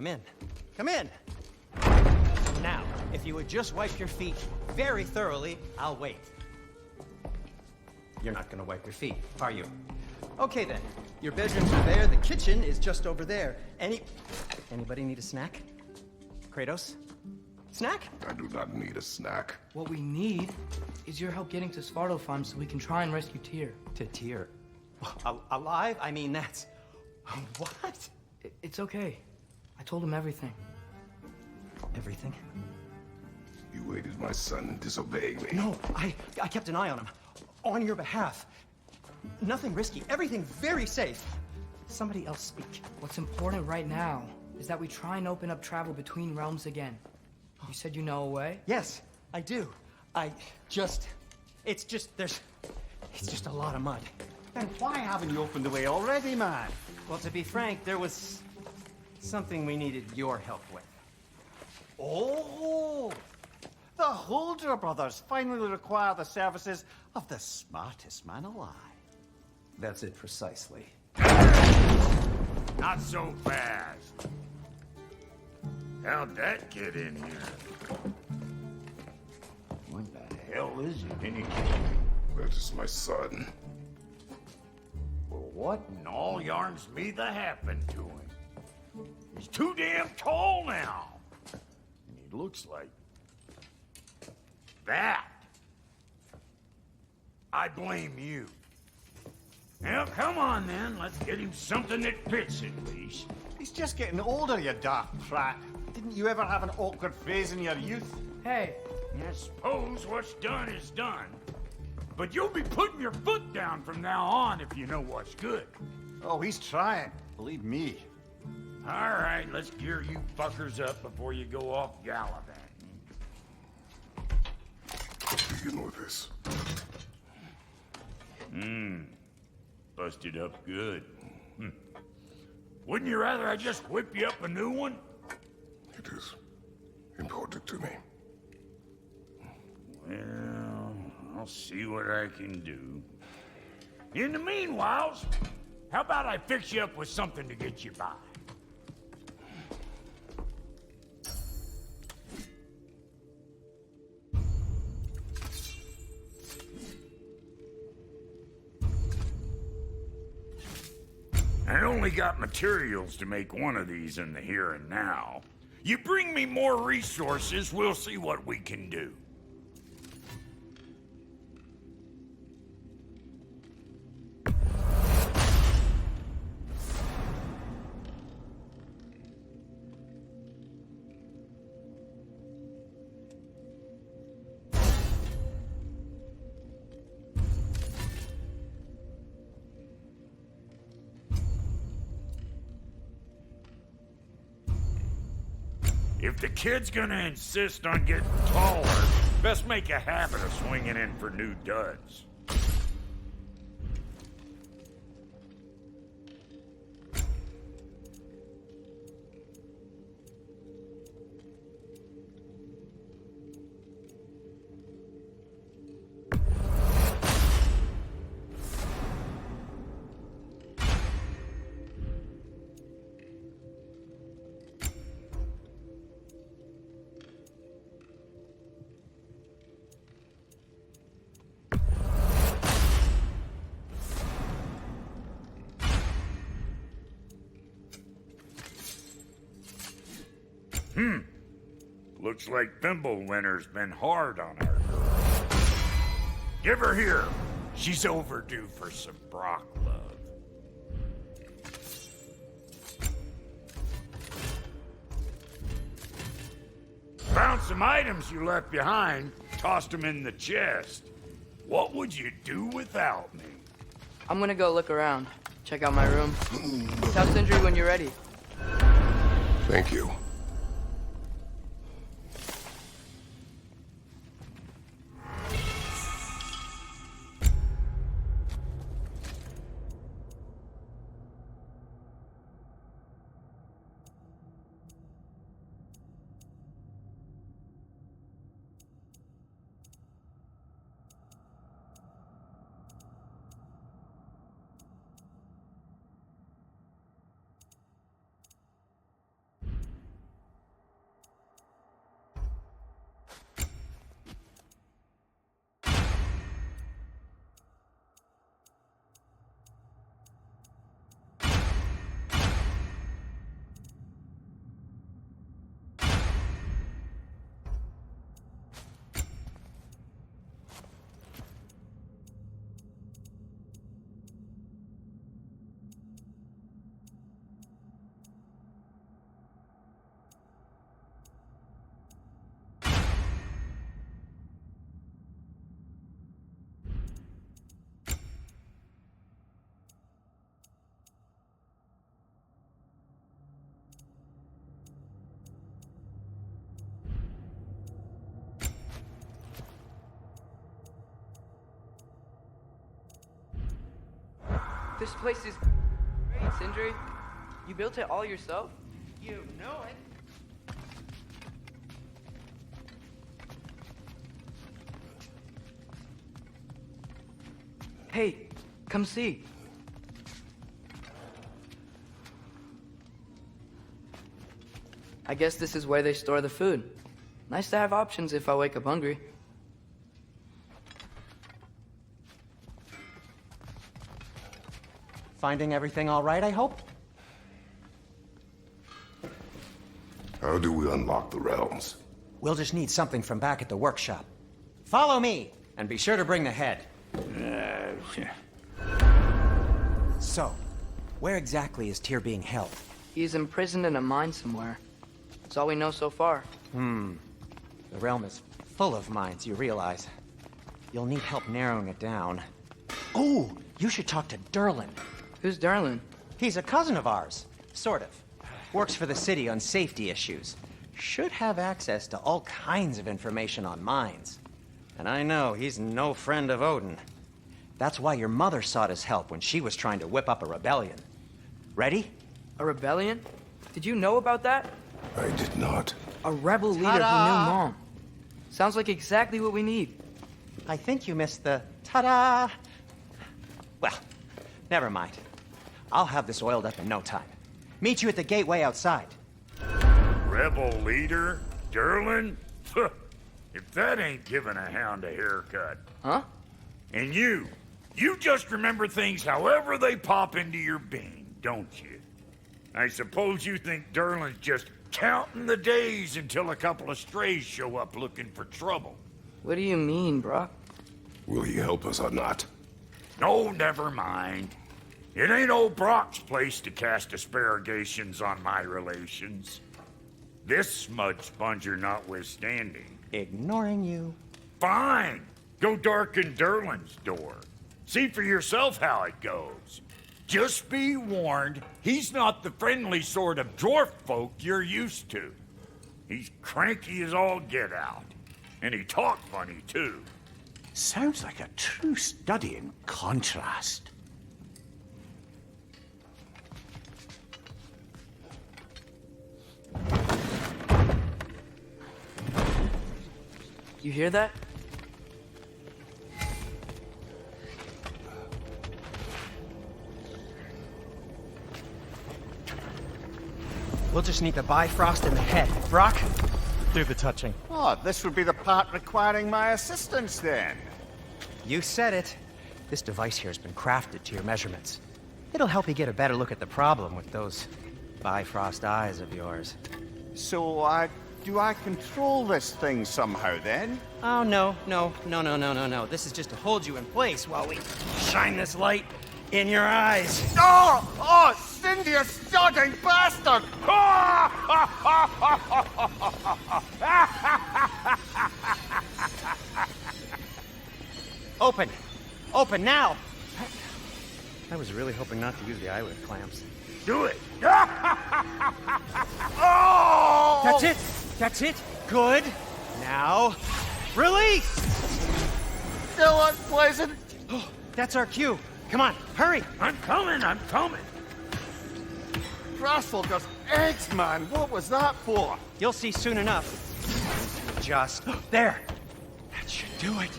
Come in. Come in! Now, if you would just wipe your feet very thoroughly, I'll wait. You're not gonna wipe your feet, are you? Okay then. Your bedrooms are there, the kitchen is just over there. Anybody need a snack? Kratos? Snack? I do not need a snack. What we need is your help getting to Svartalfheim so we can try and rescue Tyr. To Tyr? Alive? I mean, that's... What? It's okay. I told him everything. Everything? You aided my son in disobeying me. No, I kept an eye on him. On your behalf. Nothing risky. Everything very safe. Somebody else speak. What's important right now is that we try and open up travel between realms again. You said you know a way? Yes, I do. It's just a lot of mud. Then why haven't you opened the way already, man? Well, to be frank, there was something we needed your help with. Oh! The Holder brothers finally require the services of the smartest man alive. That's it precisely. Not so fast. How'd that get in here? What the hell is it anyway? That is my son. Well, what in all yarns me that happened to him? He's too damn tall now. And he looks like that. I blame you. Now, come on then. Let's get him something that fits at least. He's just getting older, you dark prat. Didn't you ever have an awkward phase in your youth? Hey, I suppose what's done is done. But you'll be putting your foot down from now on if you know what's good. Oh, he's trying. Believe me. All right, let's gear you fuckers up before you go off gallivanting. Begin with this. Busted up good. Wouldn't you rather I just whip you up a new one? It is important to me. Well, I'll see what I can do. In the meanwhile, how about I fix you up with something to get you by? I only got materials to make one of these in the here and now. You bring me more resources, we'll see what we can do. If the kid's gonna insist on getting taller, best make a habit of swinging in for new duds. Looks like Thimblewinter's been hard on our girl. Give her here. She's overdue for some Brock love. Found some items you left behind, tossed them in the chest. What would you do without me? I'm gonna go look around. Check out my room. Tell Sindri when you're ready. Thank you. This place is great, Sindri. You built it all yourself? You know it. Hey, come see. I guess this is where they store the food. Nice to have options if I wake up hungry. Finding everything all right, I hope? How do we unlock the realms? We'll just need something from back at the workshop. Follow me, and be sure to bring the head. So, where exactly is Tyr being held? He's imprisoned in a mine somewhere. That's all we know so far. The realm is full of mines, you realize. You'll need help narrowing it down. Oh, you should talk to Durlin. Who's Darlin? He's a cousin of ours, sort of. Works for the city on safety issues. Should have access to all kinds of information on mines. And I know he's no friend of Odin. That's why your mother sought his help when she was trying to whip up a rebellion. Ready? A rebellion? Did you know about that? I did not. A rebel leader who knew Mom. Sounds like exactly what we need. I think you missed the ta-da. Well, never mind. I'll have this oiled up in no time. Meet you at the gateway outside. Rebel leader? Durlin? If that ain't giving a hound a haircut. Huh? And you just remember things however they pop into your being, don't you? I suppose you think Durlin's just counting the days until a couple of strays show up looking for trouble. What do you mean, Brock? Will he help us or not? No, never mind. It ain't old Brock's place to cast asparagations on my relations. This smudge sponger notwithstanding. Ignoring you. Fine. Go darken Durlin's door. See for yourself how it goes. Just be warned, he's not the friendly sort of dwarf folk you're used to. He's cranky as all get out. And he talked funny, too. Sounds like a true study in contrast. You hear that? We'll just need the Bifrost in the head. Brock, do the touching. Oh, this would be the part requiring my assistance then. You said it. This device here has been crafted to your measurements. It'll help you get a better look at the problem with those Bifrost eyes of yours. So, do I control this thing somehow then? Oh, no. This is just to hold you in place while we shine this light in your eyes. Oh, Cindy, you sodding bastard! Open! Open now! I was really hoping not to use the eyelid clamps. Do it! That's it! That's it! Good! Now, release! Still unpleasant. Oh, that's our cue. Come on, hurry! I'm coming! Russell does eggs, man. What was that for? You'll see soon enough. Just there. That should do it.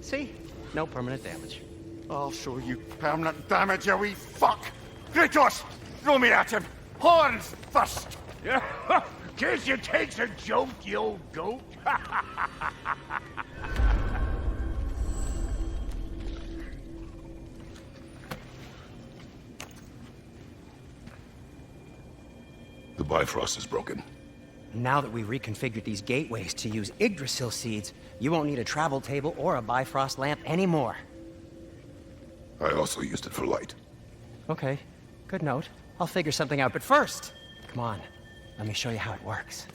See? No permanent damage. I'll show you permanent damage, you wee fuck! Kratos! Throw me at him! Horns first! Guess you takes a joke, you old goat. The Bifrost is broken. Now that we've reconfigured these gateways to use Yggdrasil seeds, you won't need a travel table or a Bifrost lamp anymore. I also used it for light. Okay, good note. I'll figure something out, but first, come on, let me show you how it works.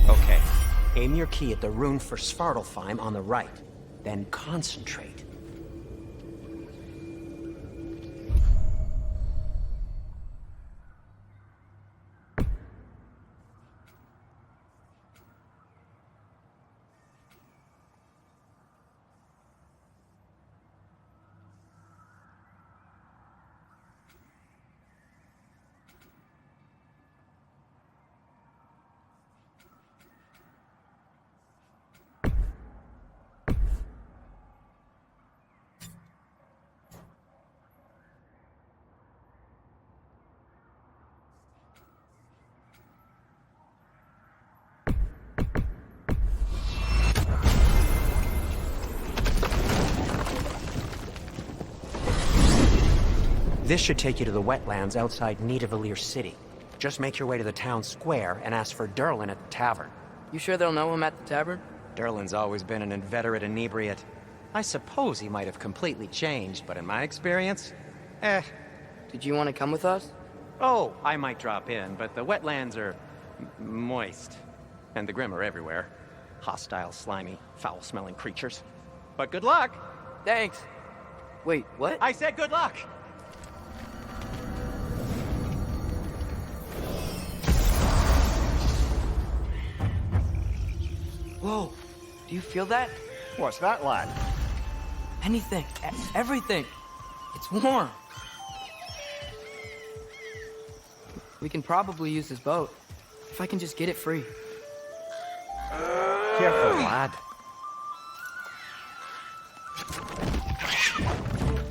Okay, aim your key at the rune for Svartalfheim on the right, then concentrate. This should take you to the wetlands outside Nidavellir City. Just make your way to the town square and ask for Derlin at the tavern. You sure they'll know him at the tavern? Derlin's always been an inveterate inebriate. I suppose he might have completely changed, but in my experience, Did you want to come with us? Oh, I might drop in, but the wetlands are moist. And the Grim are everywhere. Hostile, slimy, foul-smelling creatures. But good luck! Thanks. Wait, what? I said good luck! Whoa, do you feel that? What's that, lad? Anything, everything. It's warm. We can probably use this boat, if I can just get it free. Careful, lad.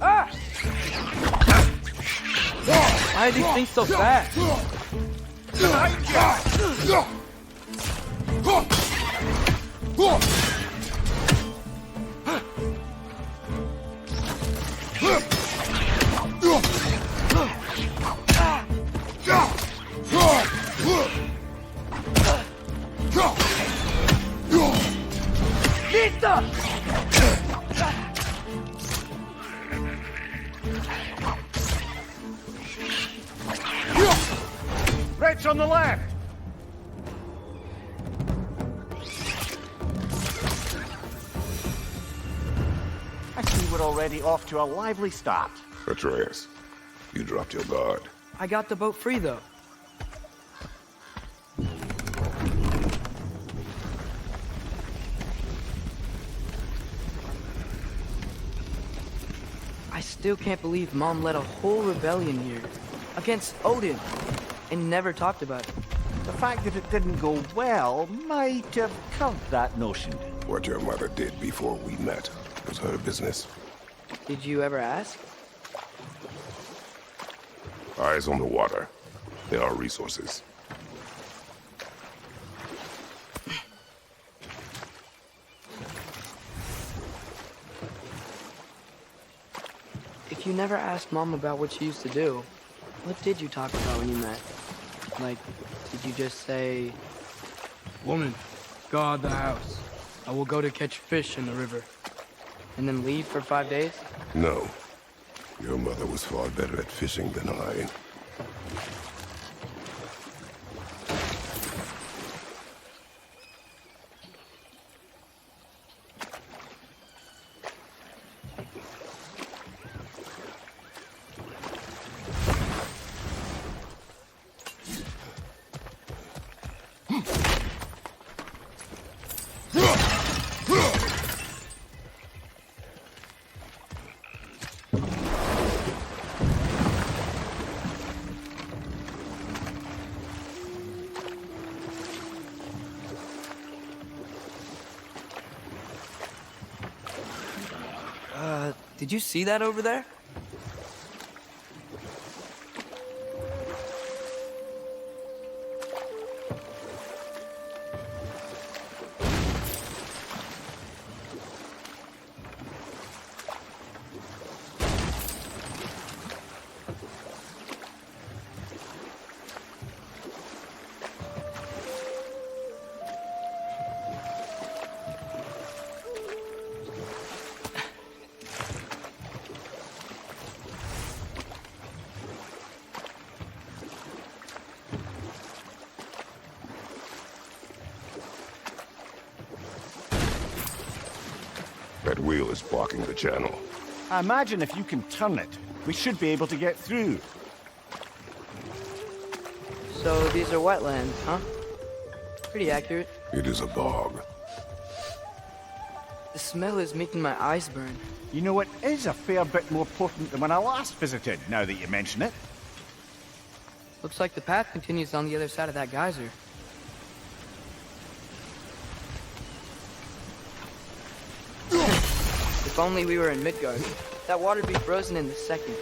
Ah! Why are these things so fast? Red's on the left! I see we're already off to a lively start. Atreus, you dropped your guard. I got the boat free, though. I still can't believe Mom led a whole rebellion here against Odin and never talked about it. The fact that it didn't go well might have covered that notion. What your mother did before we met was her business. Did you ever ask? Eyes on the water. There are resources. If you never asked Mom about what she used to do, what did you talk about when you met? Like, did you just say, "Woman, guard the house. I will go to catch fish in the river," and then leave for 5 days? No. Your mother was far better at fishing than I. Did you see that over there? That wheel is blocking the channel. I imagine if you can turn it, we should be able to get through. So these are wetlands, huh? Pretty accurate. It is a bog. The smell is making my eyes burn. You know, it is a fair bit more potent than when I last visited, now that you mention it. Looks like the path continues on the other side of that geyser. If only we were in Midgard. That water'd be frozen in a second.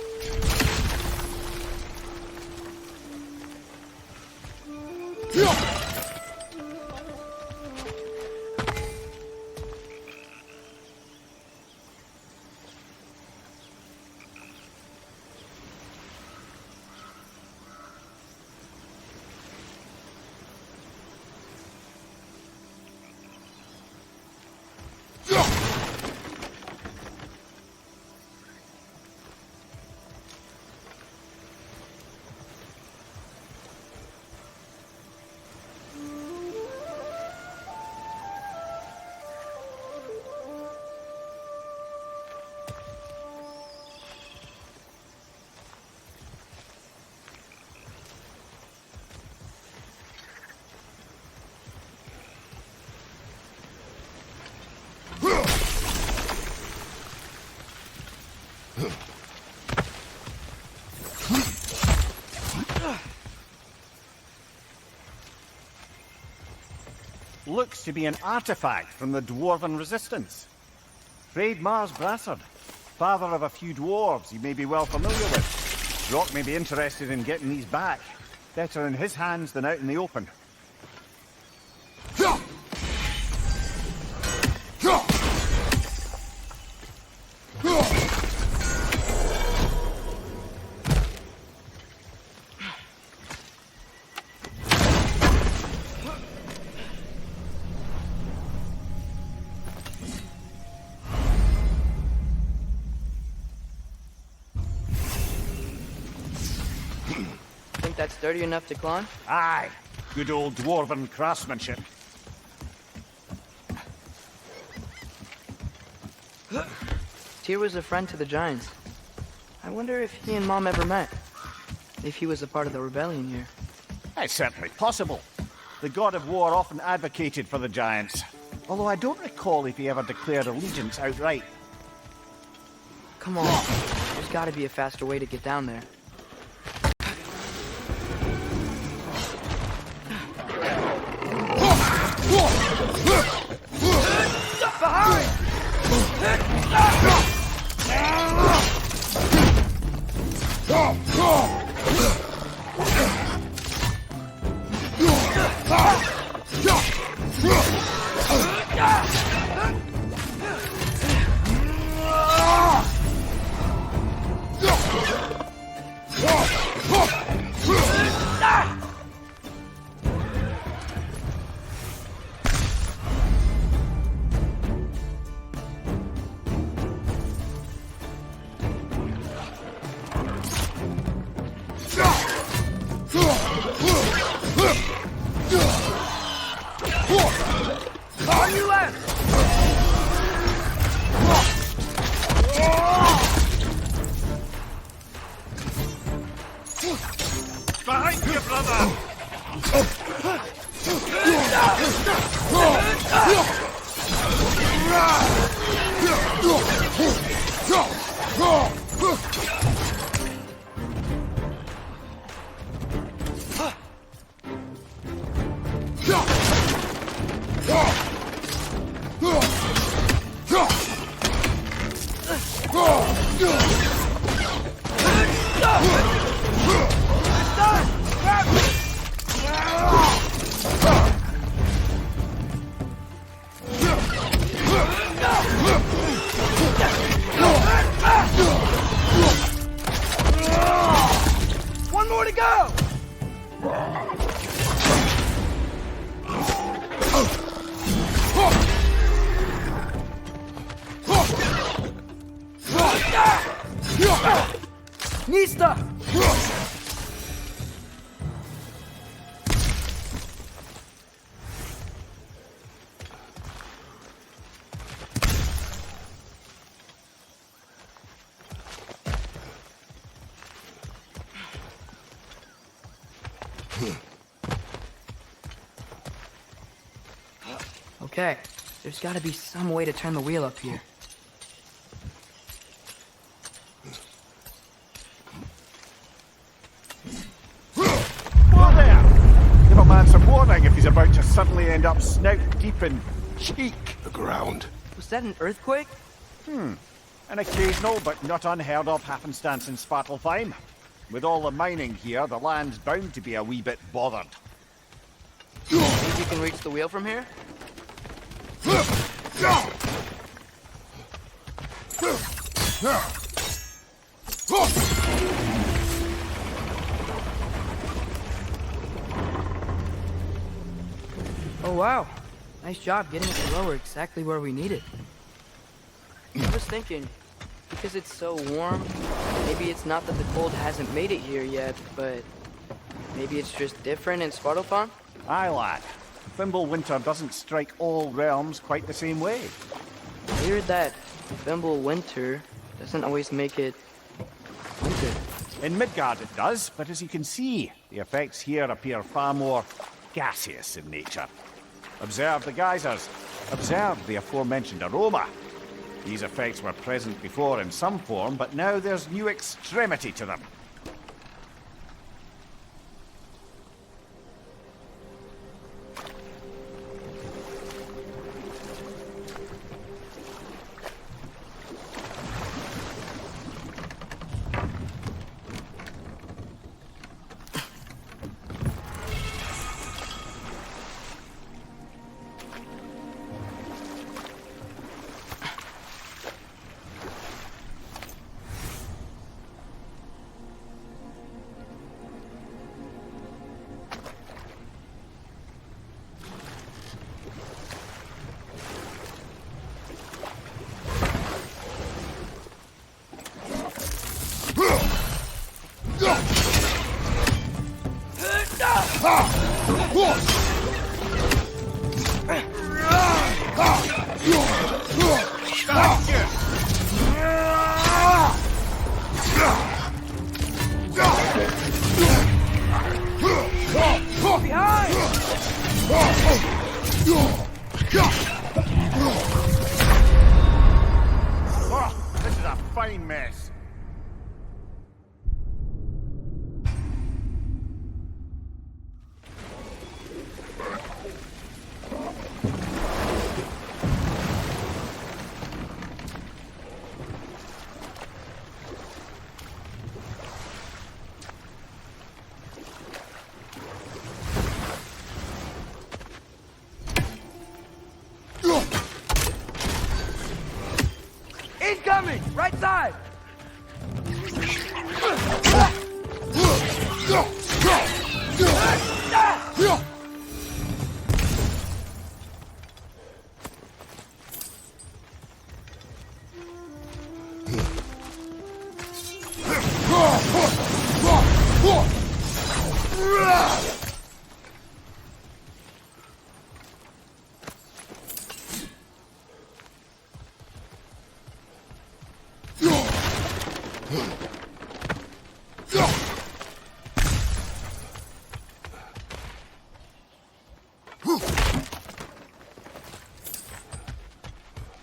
Looks to be an artifact from the Dwarven Resistance. Mars Brassard, father of a few dwarves you may be well familiar with. Rock may be interested in getting these back. Better in his hands than out in the open. Think that's sturdy enough to climb? Aye, good old dwarven craftsmanship. Tyr was a friend to the Giants. I wonder if he and Mom ever met. If he was a part of the rebellion here. It's certainly possible. The God of War often advocated for the Giants. Although I don't recall if he ever declared allegiance outright. Come on, there's gotta be a faster way to get down there. Behind you, brother! One more to go! Nista! Okay, there's gotta be some way to turn the wheel up here. Whoa there! Give a man some warning if he's about to suddenly end up snout deep in cheek. The ground. Was that an earthquake? An occasional but not unheard of happenstance in Svartalfheim. With all the mining here, the land's bound to be a wee bit bothered. Think you can reach the wheel from here? Oh wow, nice job getting it lower exactly where we need it. I was thinking, because it's so warm, maybe it's not that the cold hasn't made it here yet, but maybe it's just different in Svartalfheim? Aye, lad. Thimble winter doesn't strike all realms quite the same way. I hear that Thimble winter doesn't always make it winter. In Midgard it does, but as you can see, the effects here appear far more gaseous in nature. Observe the geysers. Observe the aforementioned aroma. These effects were present before in some form, but now there's new extremity to them. This is a fine mess. Incoming! Right side!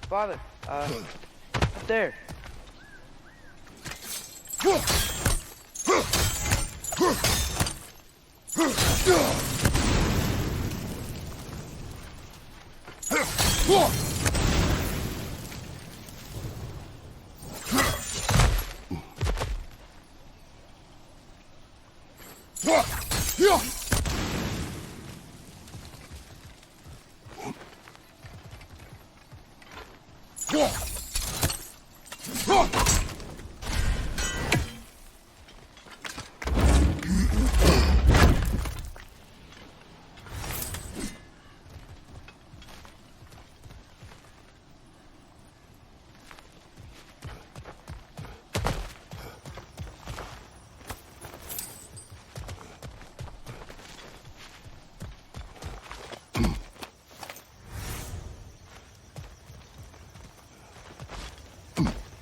Father, up there.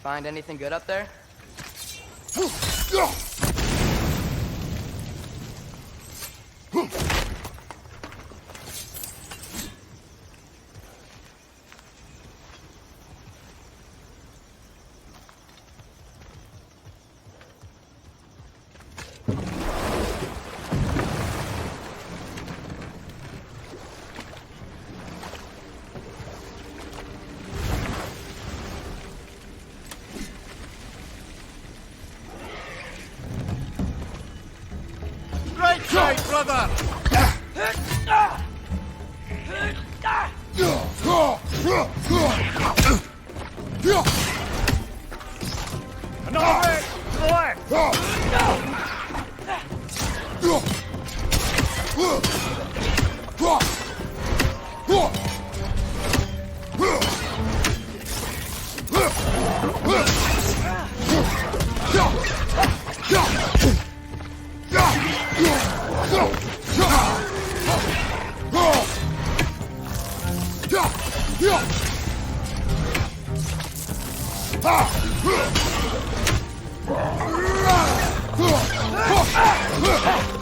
Find anything good up there? Right, brother! Another way! To the left!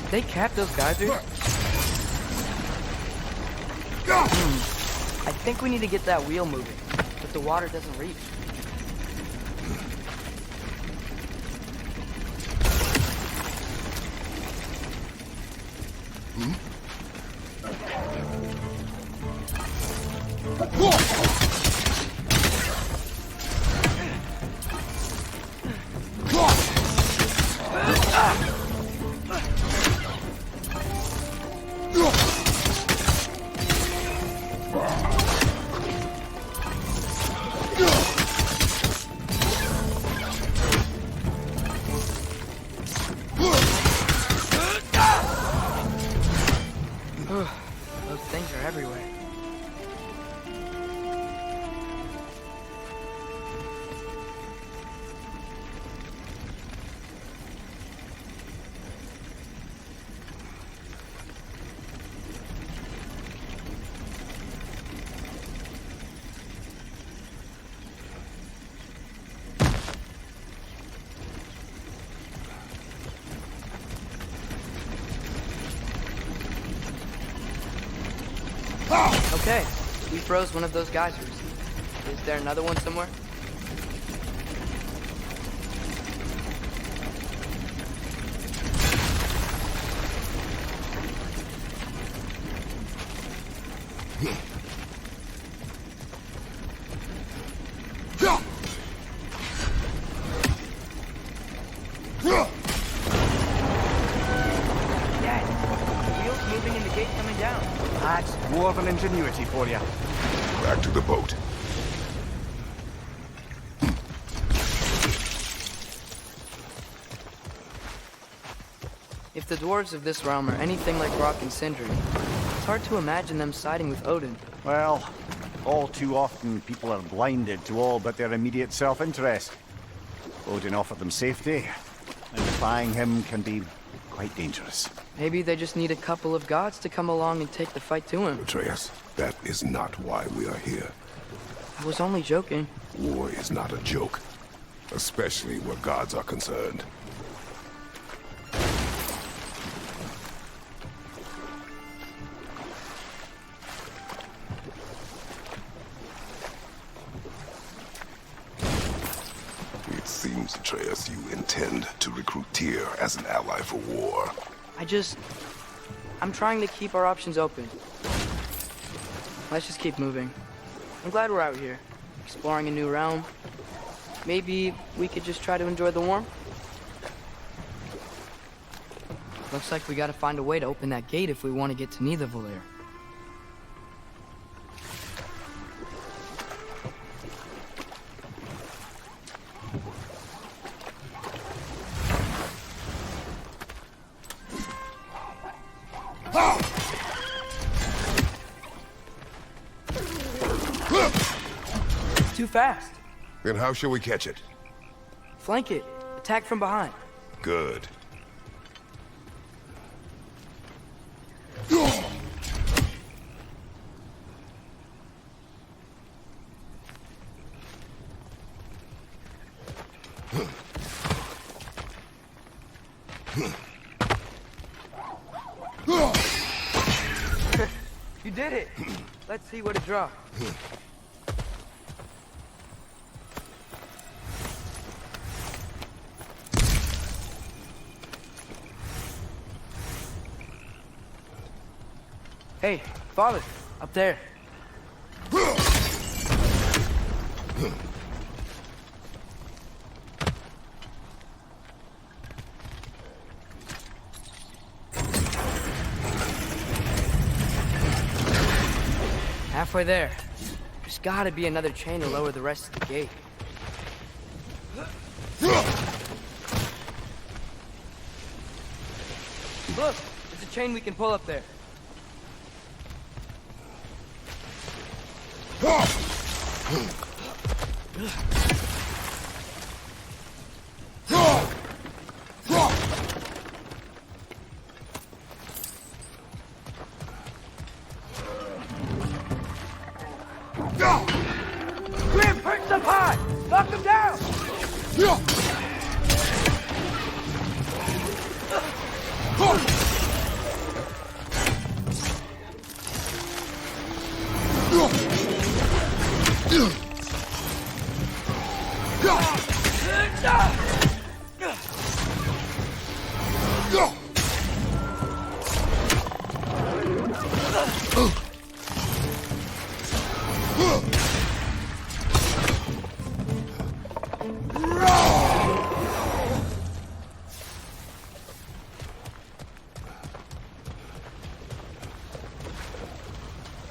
Did they cap those geysers? I think we need to get that wheel moving, but the water doesn't reach. Those things are everywhere. Okay, we froze one of those geysers. Is there another one somewhere? Dad, the wheel's moving and the gate coming down. That's dwarven ingenuity for you. Back to the boat. If the dwarves of this realm are anything like Rock and Sindri, it's hard to imagine them siding with Odin. Well, all too often people are blinded to all but their immediate self-interest. Odin offered them safety, and defying him can be quite dangerous. Maybe they just need a couple of gods to come along and take the fight to him. Atreus, that is not why we are here. I was only joking. War is not a joke, especially where gods are concerned. It seems, Atreus, you intend to recruit Tyr as an ally for war. I'm trying to keep our options open. Let's just keep moving. I'm glad we're out here, exploring a new realm. Maybe we could just try to enjoy the warmth? Looks like we gotta find a way to open that gate if we want to get to Nidavellir. Too fast. Then how shall we catch it? Flank it. Attack from behind. Good. You did it. Let's see what it draws. Hey, father, up there. Halfway there. There's gotta be another chain to lower the rest of the gate. Look, there's a chain we can pull up there. Grim, perch up high! Knock him down!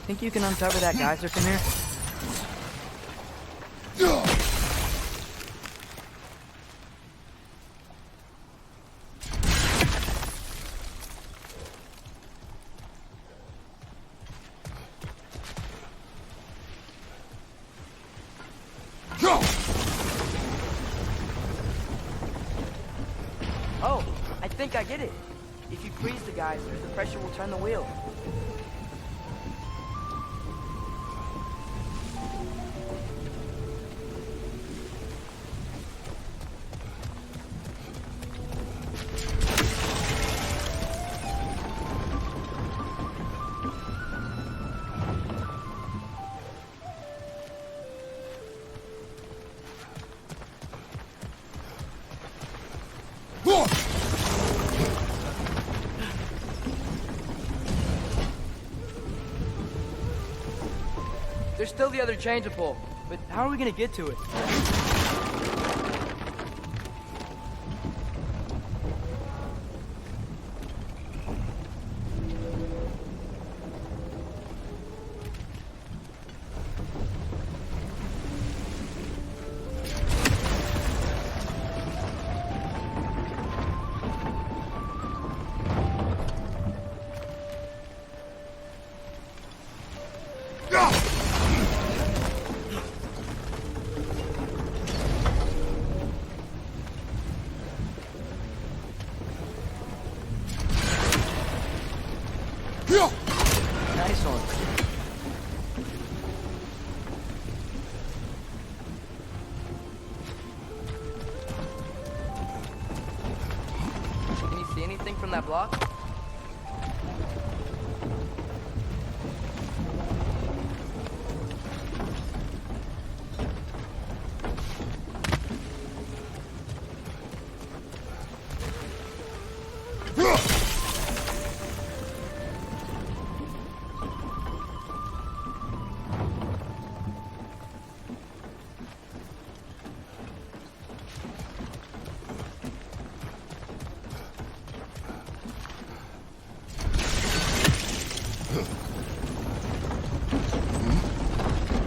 Think you can uncover that geyser from here? Oh, I think I get it. If you freeze the geyser, the pressure will turn the wheel. There's still the other chain to pull, but how are we gonna get to it? Nice one. Can you see anything from that block?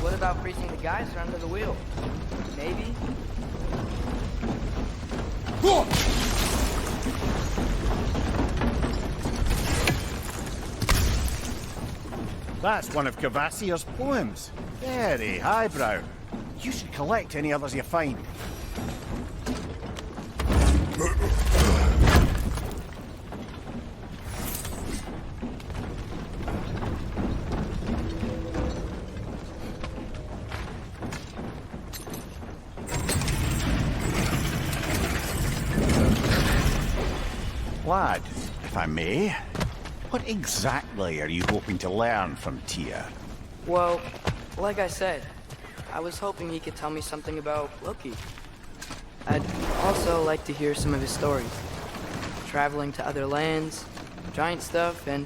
What about freezing the geyser under the wheel? Maybe? That's one of Kvasir's poems. Very highbrow. You should collect any others you find. Lad, if I may, what exactly are you hoping to learn from Tyr? Well, like I said, I was hoping he could tell me something about Loki. I'd also like to hear some of his stories. Traveling to other lands, giant stuff, and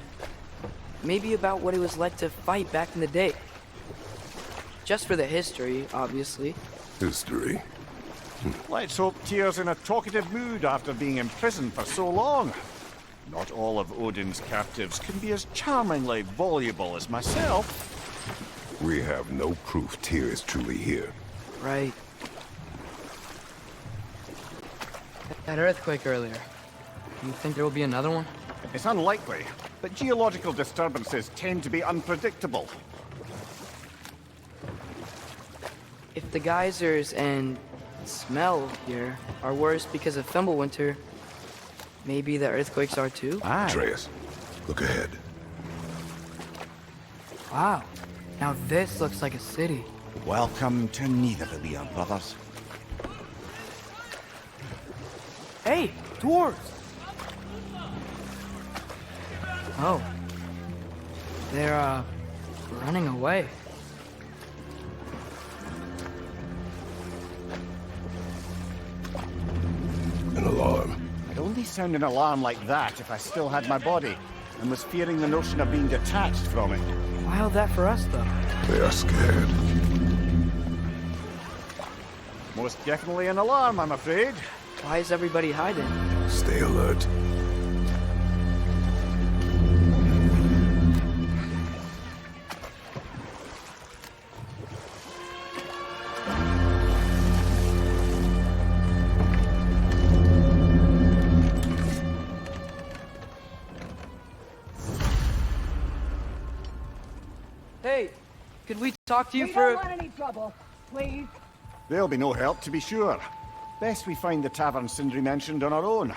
maybe about what it was like to fight back in the day. Just for the history, obviously. History? Let's hope Tyr's in a talkative mood after being imprisoned for so long. Not all of Odin's captives can be as charmingly voluble as myself. We have no proof Tyr is truly here. Right. That earthquake earlier. Do you think there will be another one? It's unlikely, but geological disturbances tend to be unpredictable. If the geysers and smell here are worse because of Fimbulwinter, maybe the earthquakes are too? Atreus, look ahead. Wow. Now this looks like a city. Welcome to Nidavellir, brothers. Hey, dwarves! Oh. They're, running away. An alarm. I'd only sound an alarm like that if I still had my body, and was fearing the notion of being detached from it. Why all that for us, though? They are scared. Most definitely an alarm, I'm afraid. Why is everybody hiding? Stay alert. Hey, could we talk to you We for... don't want any trouble, please. There'll be no help, to be sure. Best we find the tavern Sindri mentioned on our own.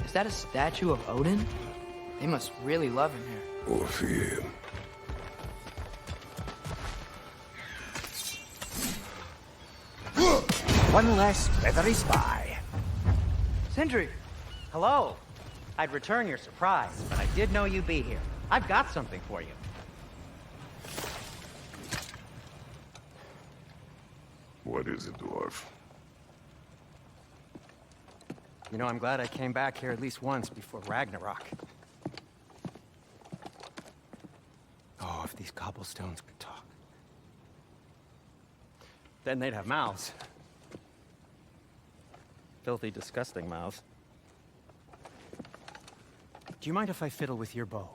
Is that a statue of Odin? They must really love him here. Or fear him. One less feathery spy. Sindri! Hello. I'd return your surprise, but I did know you'd be here. I've got something for you. What is it, dwarf? You know, I'm glad I came back here at least once before Ragnarok. Oh, if these cobblestones could talk. Then they'd have mouths. Filthy, disgusting mouths. Do you mind if I fiddle with your bow?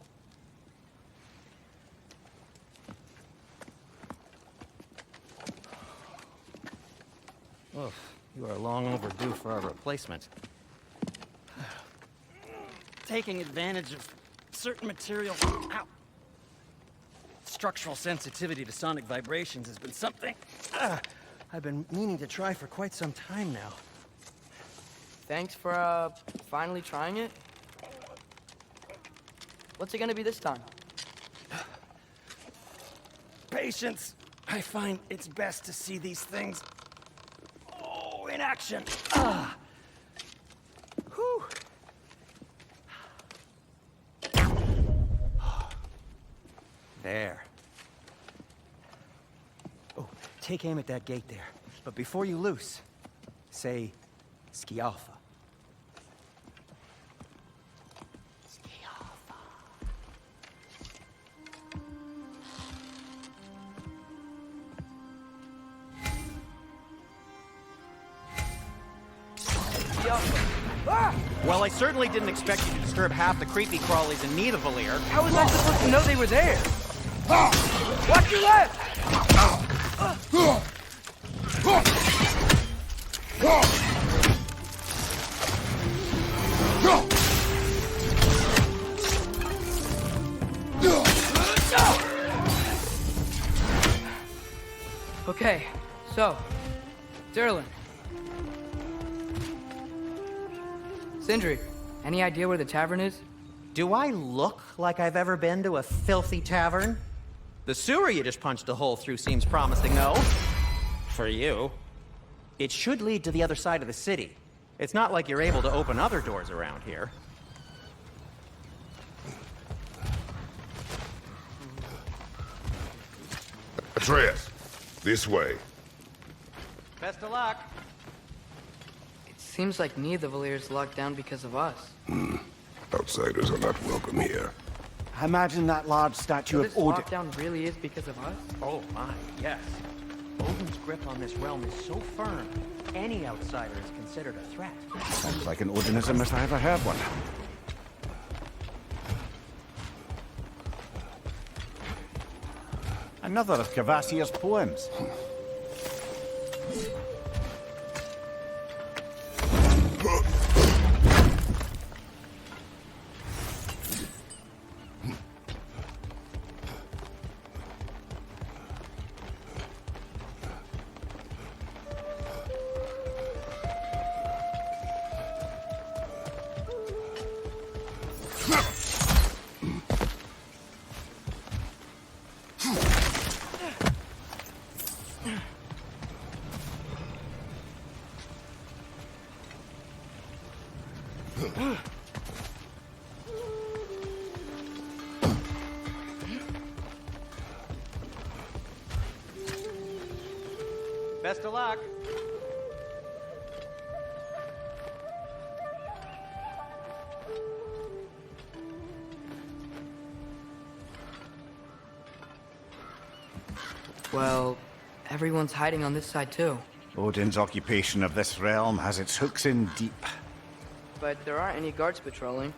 Oof, you are long overdue for a replacement. Taking advantage of certain materials. Ow. Structural sensitivity to sonic vibrations has been something I've been meaning to try for quite some time now. Thanks for, finally trying it. What's it gonna be this time? Patience. I find it's best to see these things, in action. Whew. There. Oh, take aim at that gate there. But before you loose, say, Skialfa. Well, I certainly didn't expect you to disturb half the creepy crawlies in Nidavellir. How was I supposed to know they were there? Watch your left! Okay, so, Derlin. Sindri, any idea where the tavern is? Do I look like I've ever been to a filthy tavern? The sewer you just punched a hole through seems promising, though. For you. It should lead to the other side of the city. It's not like you're able to open other doors around here. Atreus, this way. Best of luck. Seems like Nidavellir's locked down because of us. Outsiders are not welcome here. I imagine that large statue So of this Odin. lockdown really is because of us? Oh my, yes. Odin's grip on this realm is so firm, any outsider is considered a threat. Sounds like an Odinism if I ever heard one. Another of Kvasir's poems. Best of luck. Well, everyone's hiding on this side too. Odin's occupation of this realm has its hooks in deep. But there aren't any guards patrolling.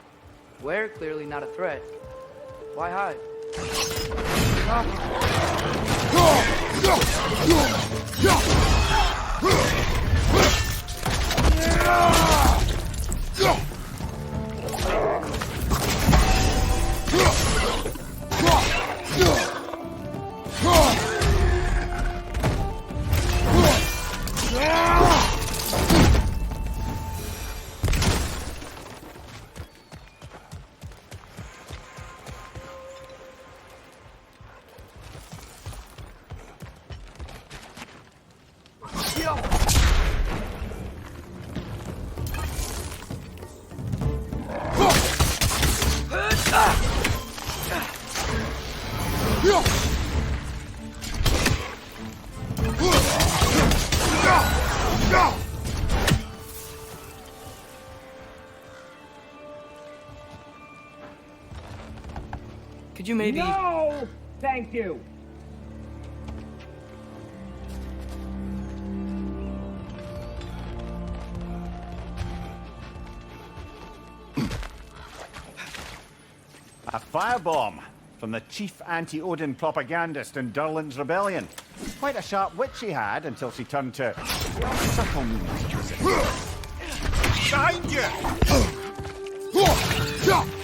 We're clearly not a threat. Why hide? Could you maybe... No! Thank you. A firebomb from the chief anti-Odin propagandist in Durlin's rebellion. Quite a sharp wit she had until she turned to subtle means to use it. Behind you! Behind you!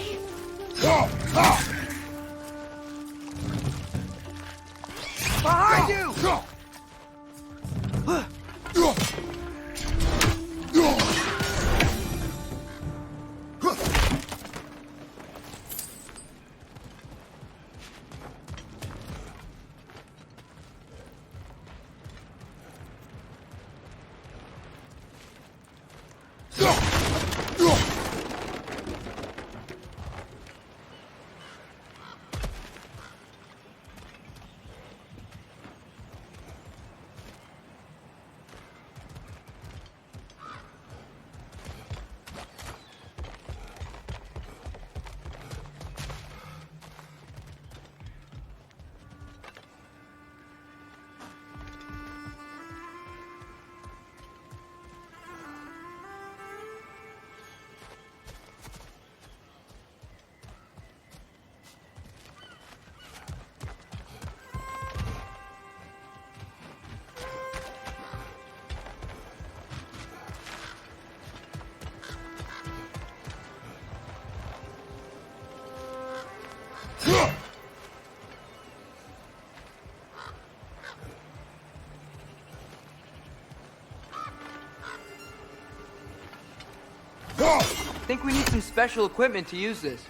I think we need some special equipment to use this.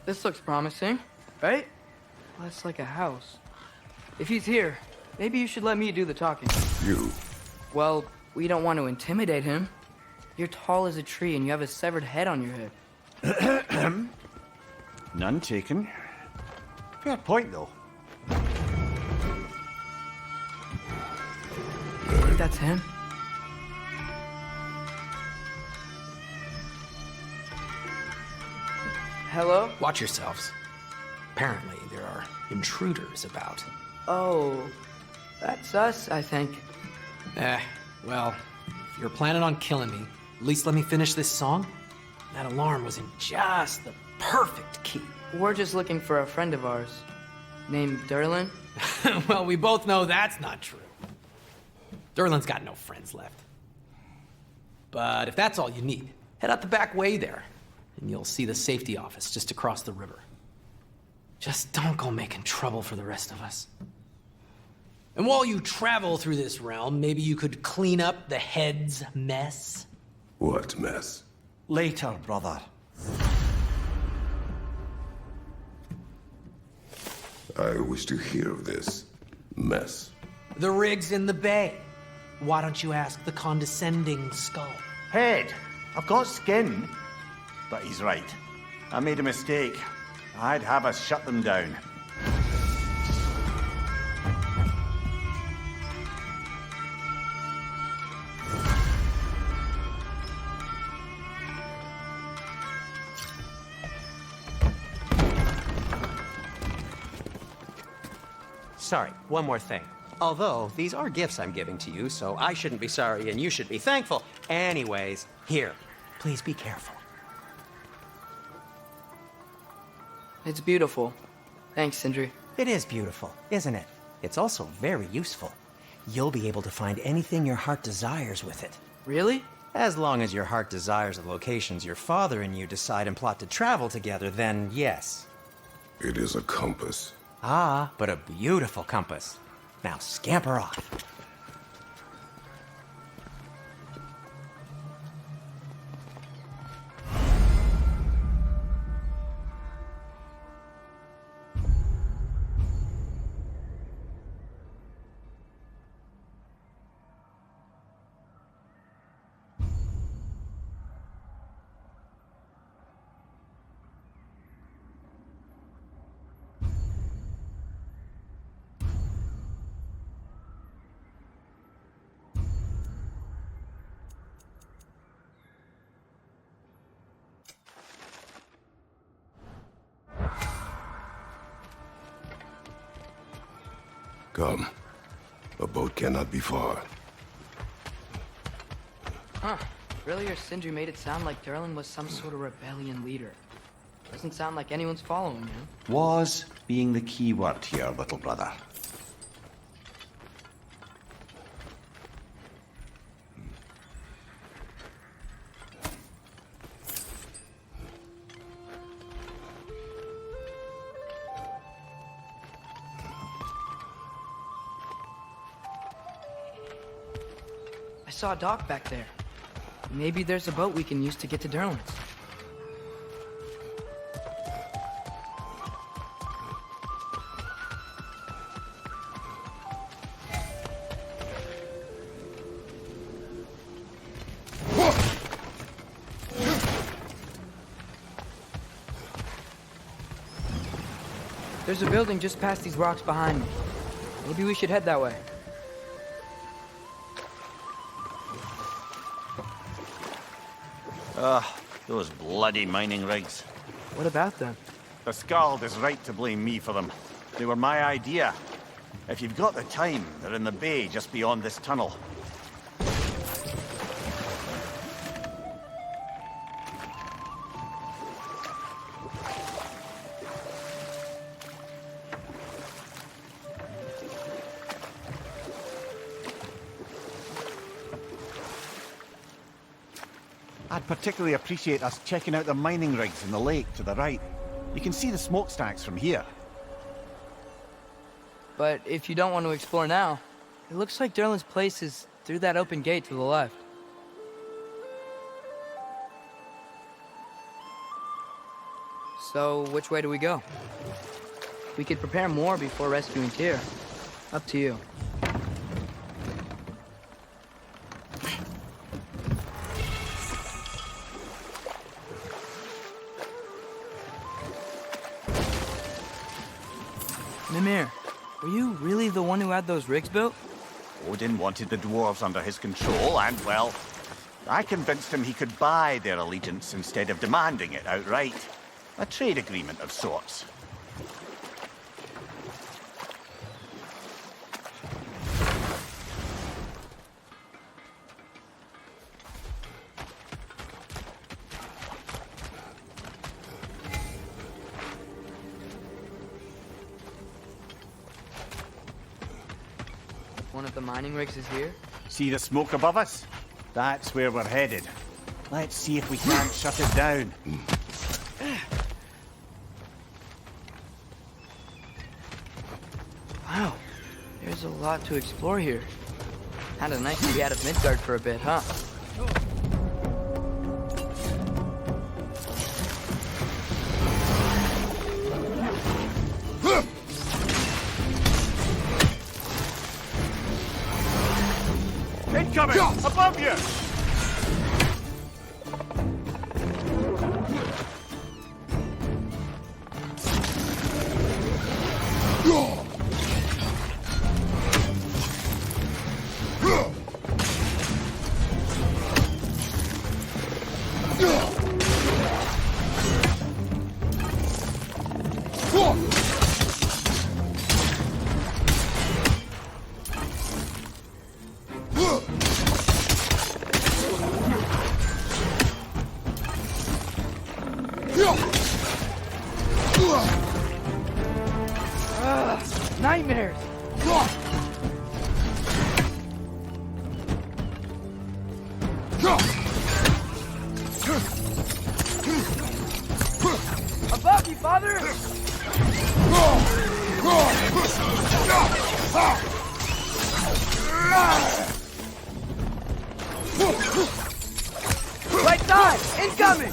This looks promising, right? Well, that's like a house. If he's here, maybe you should let me do the talking. You. Well, we don't want to intimidate him. You're tall as a tree and you have a severed head on your head. None taken. Fair point, though. I think that's him. Hello? Watch yourselves. Apparently, there are intruders about. Oh. That's us, I think. Well, if you're planning on killing me, at least let me finish this song. That alarm was in just the perfect key. We're just looking for a friend of ours, named Derlin. Well, we both know that's not true. Derlin's got no friends left. But if that's all you need, head out the back way there, and you'll see the safety office just across the river. Just don't go making trouble for the rest of us. And while you travel through this realm, maybe you could clean up the head's mess? What mess? Later, brother. I wish to hear of this mess. The rig's in the bay. Why don't you ask the condescending skull? Head, I've got skin. But he's right. I made a mistake. I'd have us shut them down. Sorry, one more thing. Although, these are gifts I'm giving to you, so I shouldn't be sorry and you should be thankful. Anyways, here, please be careful. It's beautiful. Thanks, Sindri. It is beautiful, isn't it? It's also very useful. You'll be able to find anything your heart desires with it. Really? As long as your heart desires the locations your father and you decide and plot to travel together, then yes. It is a compass. Ah, but a beautiful compass. Now scamper off. Come. A boat cannot be far. Huh. Earlier, Sindri made it sound like Derlin was some sort of rebellion leader. Doesn't sound like anyone's following him. Was being the key word here, little brother. I saw a dock back there. Maybe there's a boat we can use to get to Derlin's. There's a building just past these rocks behind me. Maybe we should head that way. Those bloody mining rigs. What about them? The Skald is right to blame me for them. They were my idea. If you've got the time, they're in the bay just beyond this tunnel. I'd particularly appreciate us checking out the mining rigs in the lake to the right. You can see the smokestacks from here. But if you don't want to explore now, it looks like Derlin's place is through that open gate to the left. So, which way do we go? We could prepare more before rescuing Tyr. Up to you. Mimir, were you really the one who had those rigs built? Odin wanted the dwarves under his control, and, well, I convinced him he could buy their allegiance instead of demanding it outright. A trade agreement of sorts. one of the mining rigs is here? See the smoke above us? That's where we're headed. Let's see if we can't shut it down. Wow, there's a lot to explore here. Kinda nice to be out of Midgard for a bit, huh? Incoming! Above you! Nightmares! Above you, father! Right side! Incoming!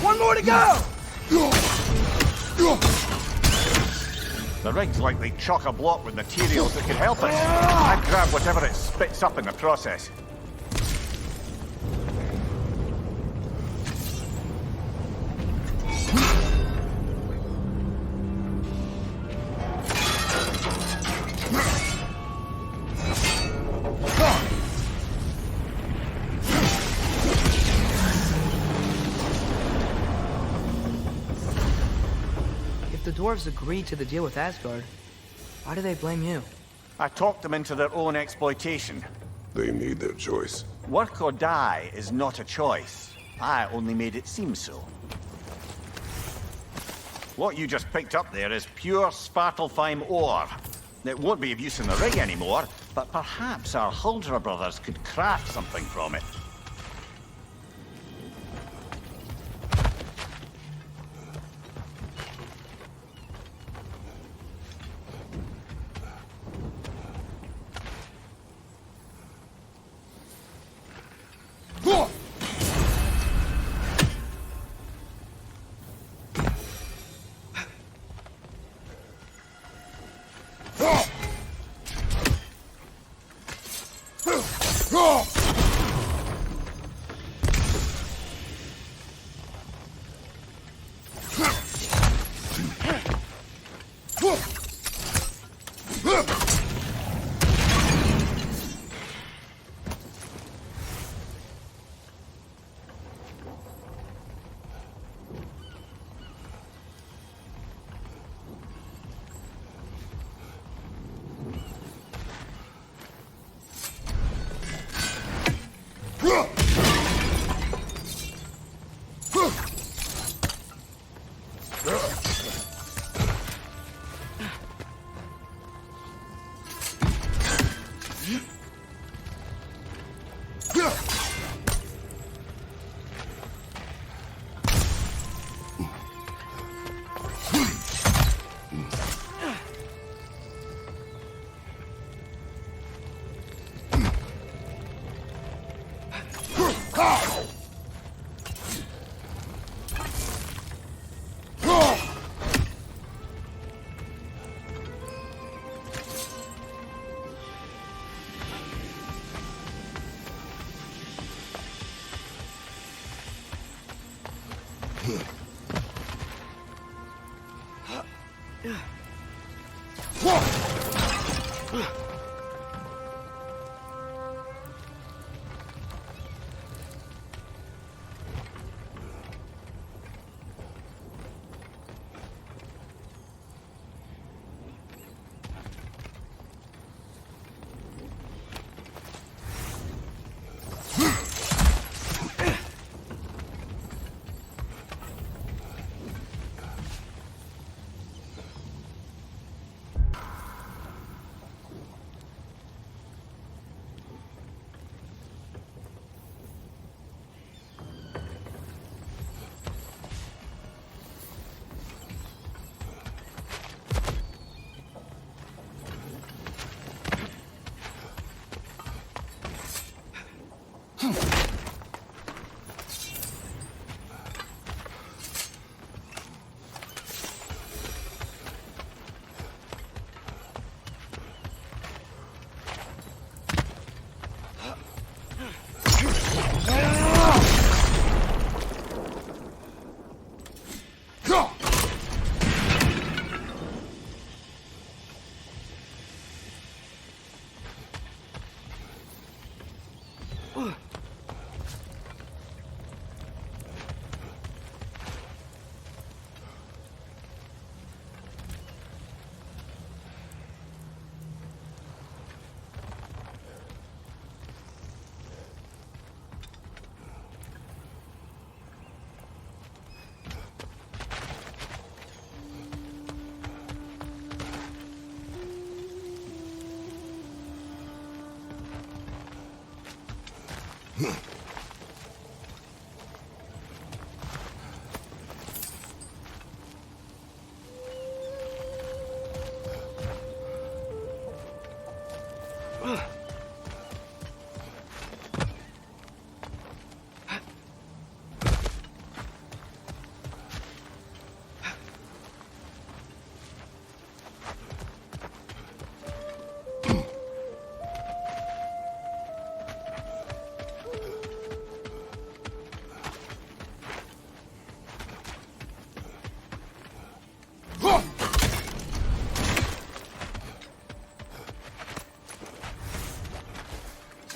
One more to go! The rig's likely chock-a-block with materials that could help us. I'd grab whatever it spits up in the process. If the dwarves agreed to the deal with Asgard, why do they blame you? I talked them into their own exploitation. They made their choice. Work or die is not a choice. I only made it seem so. What you just picked up there is pure Svartalfheim ore. It won't be of use in the rig anymore, but perhaps our Huldra brothers could craft something from it.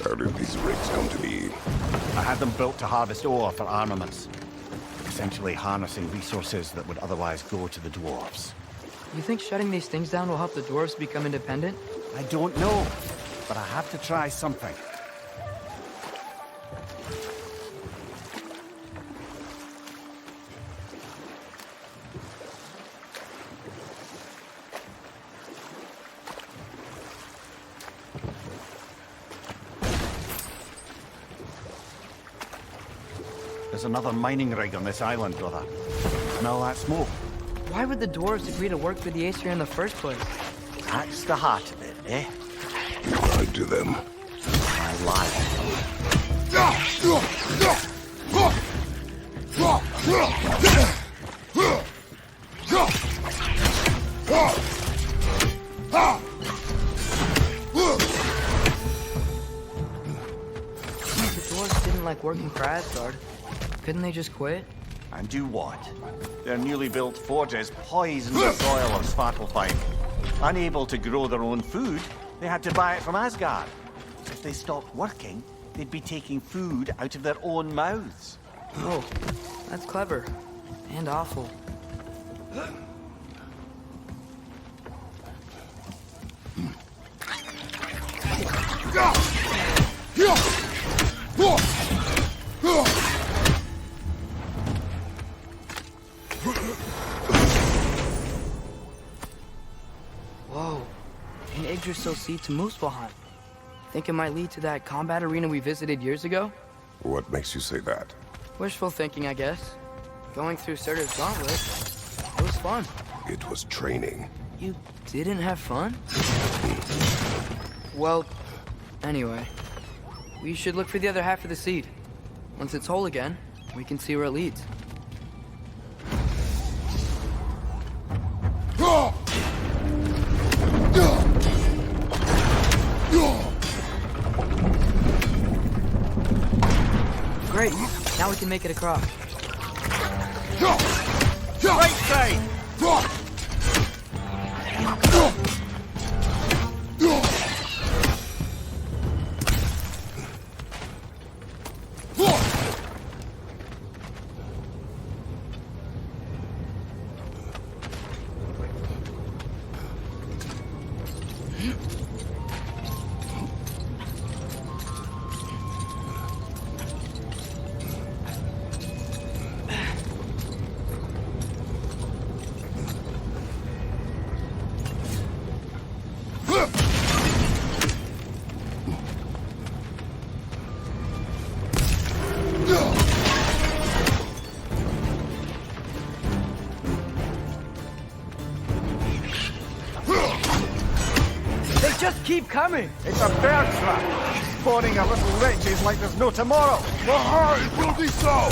How did these rigs come to be? I had them built to harvest ore for armaments. Essentially harnessing resources that would otherwise go to the dwarves. You think shutting these things down will help the dwarves become independent? I don't know, but I have to try something. There's another mining rig on this island, brother. And all that smoke. Why would the dwarves agree to work for the Aesir in the first place? That's the heart of it, eh? Lied to them. I lied. The dwarves didn't like working for Asgard. Couldn't they just quit? And do what? Their newly built forges poisoned the soil of Svartalfheim. Unable to grow their own food, they had to buy it from Asgard. If they stopped working, they'd be taking food out of their own mouths. Oh, that's clever. And awful. Whoa. An Yggdrasil seed to Muspelheim. Think it might lead to that combat arena we visited years ago? What makes you say that? Wishful thinking, I guess. Going through Surtur's gauntlet, it was fun. It was training. You didn't have fun? Well, anyway, we should look for the other half of the seed. Once it's whole again, we can see where it leads. Great, now we can make it across. Right side! Keep coming! It's a bird trap! Spawning a little wretches like there's no tomorrow! It will be so!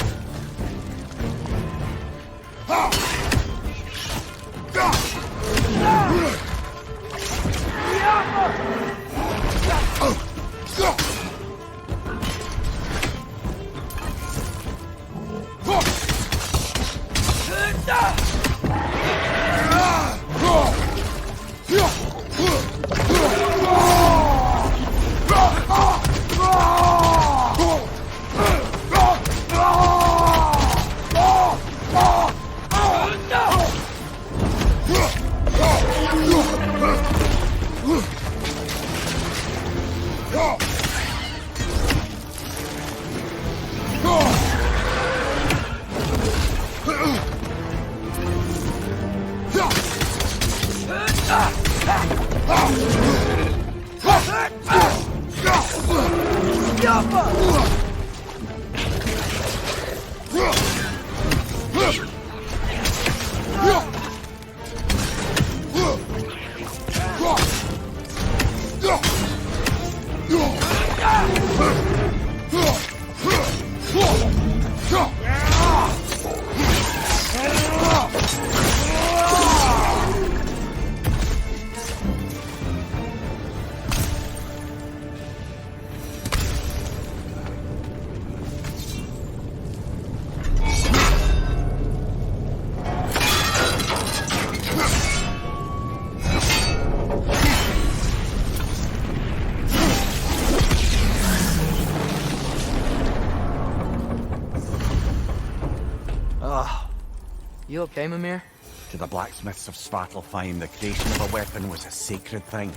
You okay, Mimir? To the blacksmiths of Svartalfheim, the creation of a weapon was a sacred thing.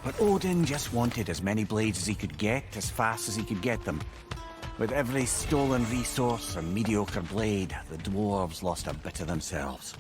But Odin just wanted as many blades as he could get, as fast as he could get them. With every stolen resource and mediocre blade, the dwarves lost a bit of themselves.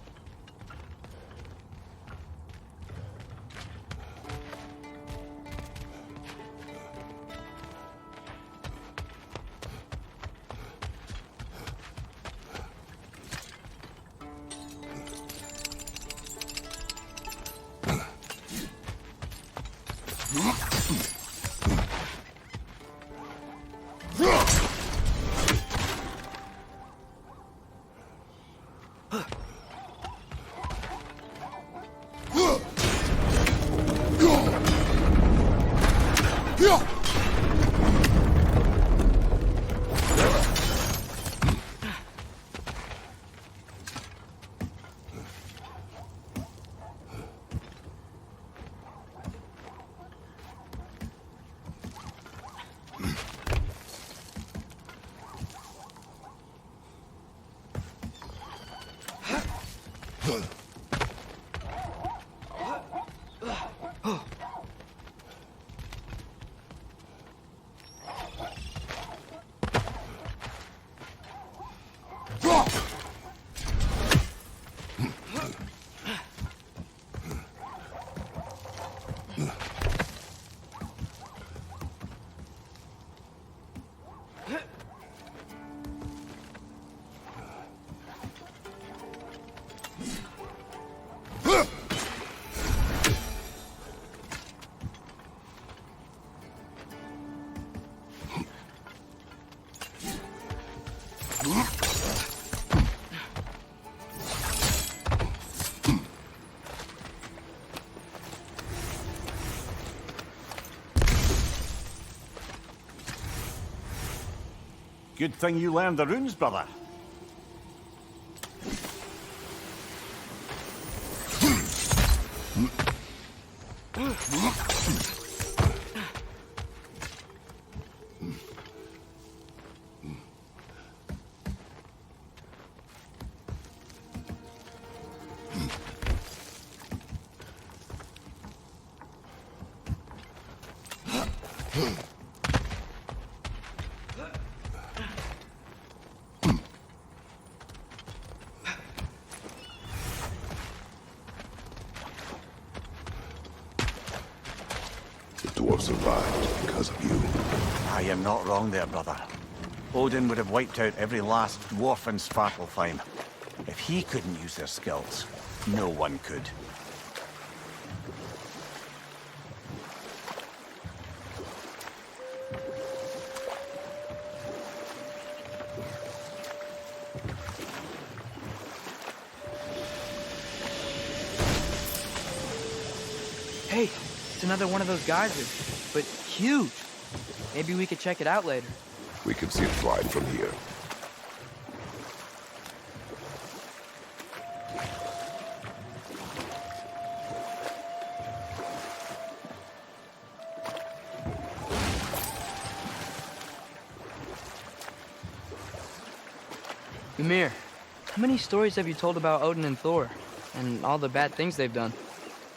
Good thing you learned the runes, brother. Dwarf survived because of you. I am not wrong there, brother. Odin would have wiped out every last dwarf in Svartalfheim. If he couldn't use their skills, no one could. Hey, it's another one of those geysers, but huge. Maybe we could check it out later. We can see it flying from here. Ymir, how many stories have you told about Odin and Thor? And all the bad things they've done?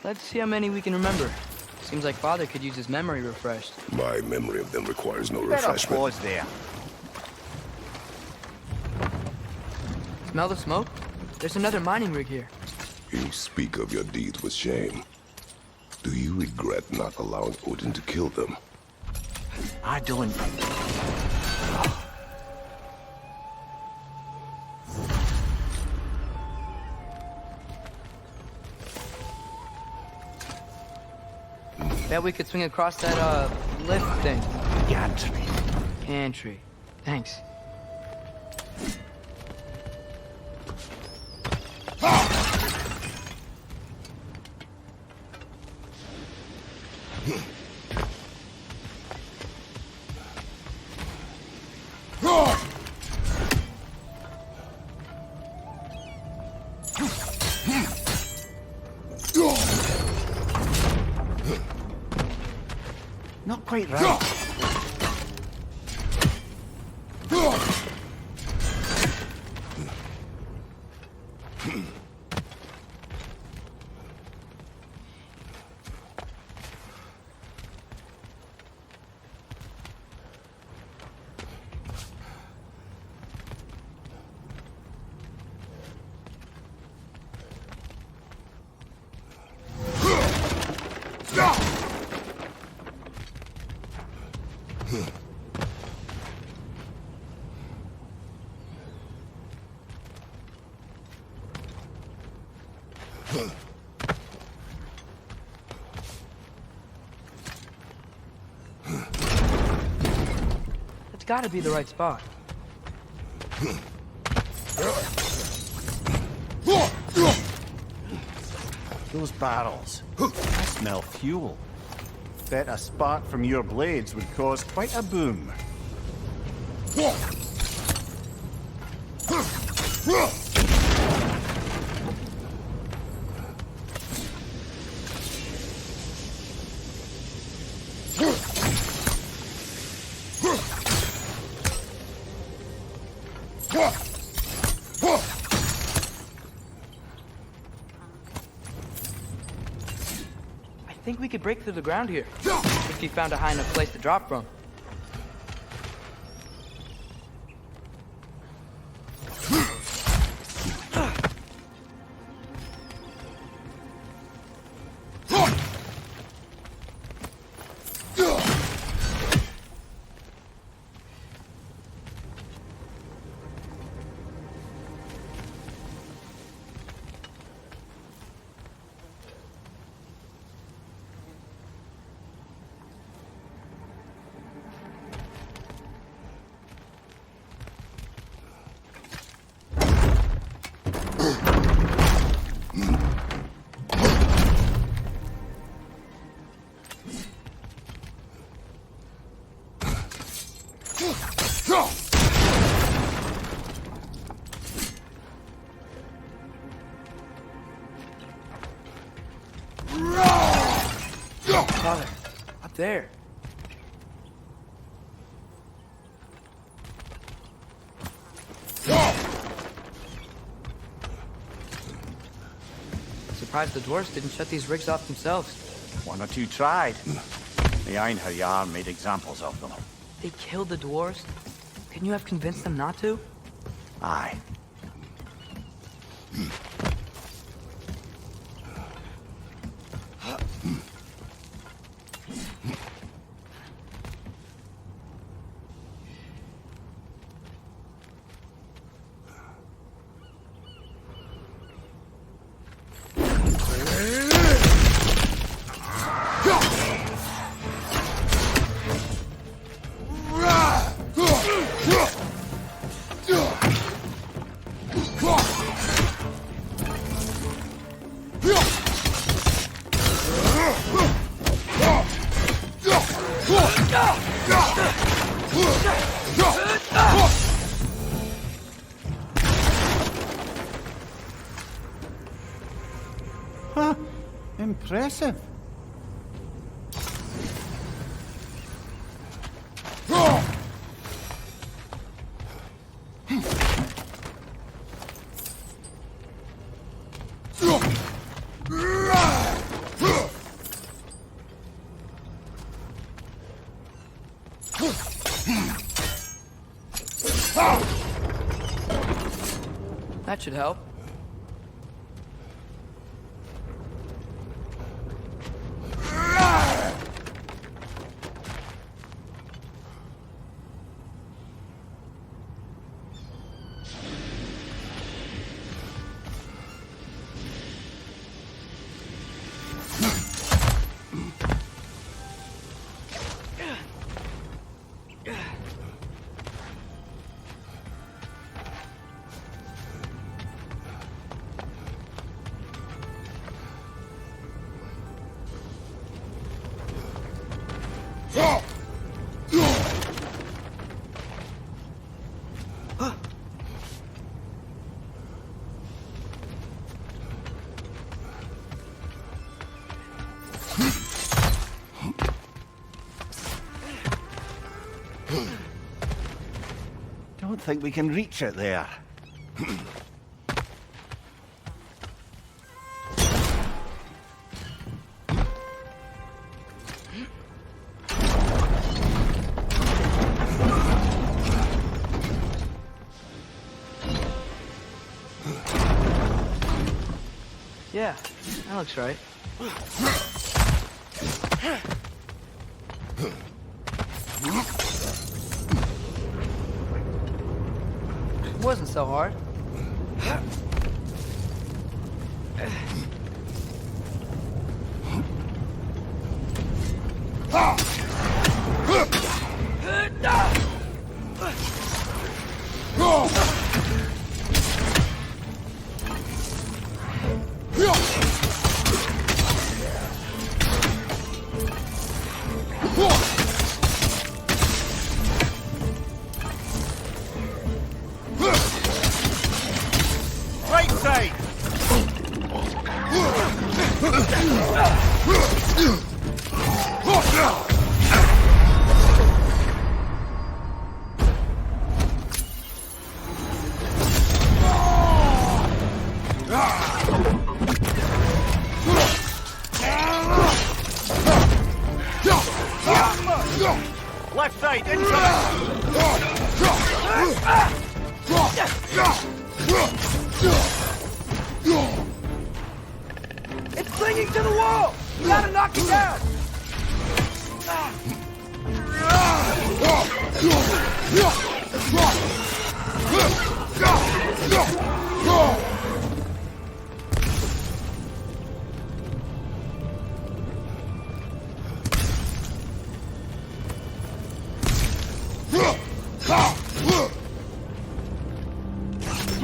Let's see how many we can remember. Seems like Father could use his memory refreshed. My memory of them requires no Better refreshment. pause there. Smell the smoke? There's another mining rig here. You speak of your deeds with shame. Do you regret not allowing Odin to kill them? I don't... Bet we could swing across that, lift thing. Gantry. Pantry. Thanks. Not quite right. It's gotta be the right spot. Those barrels. I smell fuel. Bet a spark from your blades would cause quite a boom. I think we could break through the ground here. If you found a high enough place to drop from. Father, up there. Surprised the dwarves didn't shut these rigs off themselves. One or two tried. The Einherjar made examples of them. They killed the dwarves? Couldn't you have convinced them not to? Aye. Huh. Impressive. That should help. Don't think we can reach it there. Yeah, that looks right. It wasn't so hard. Right side! Left side, It's clinging to the wall! You gotta knock it down!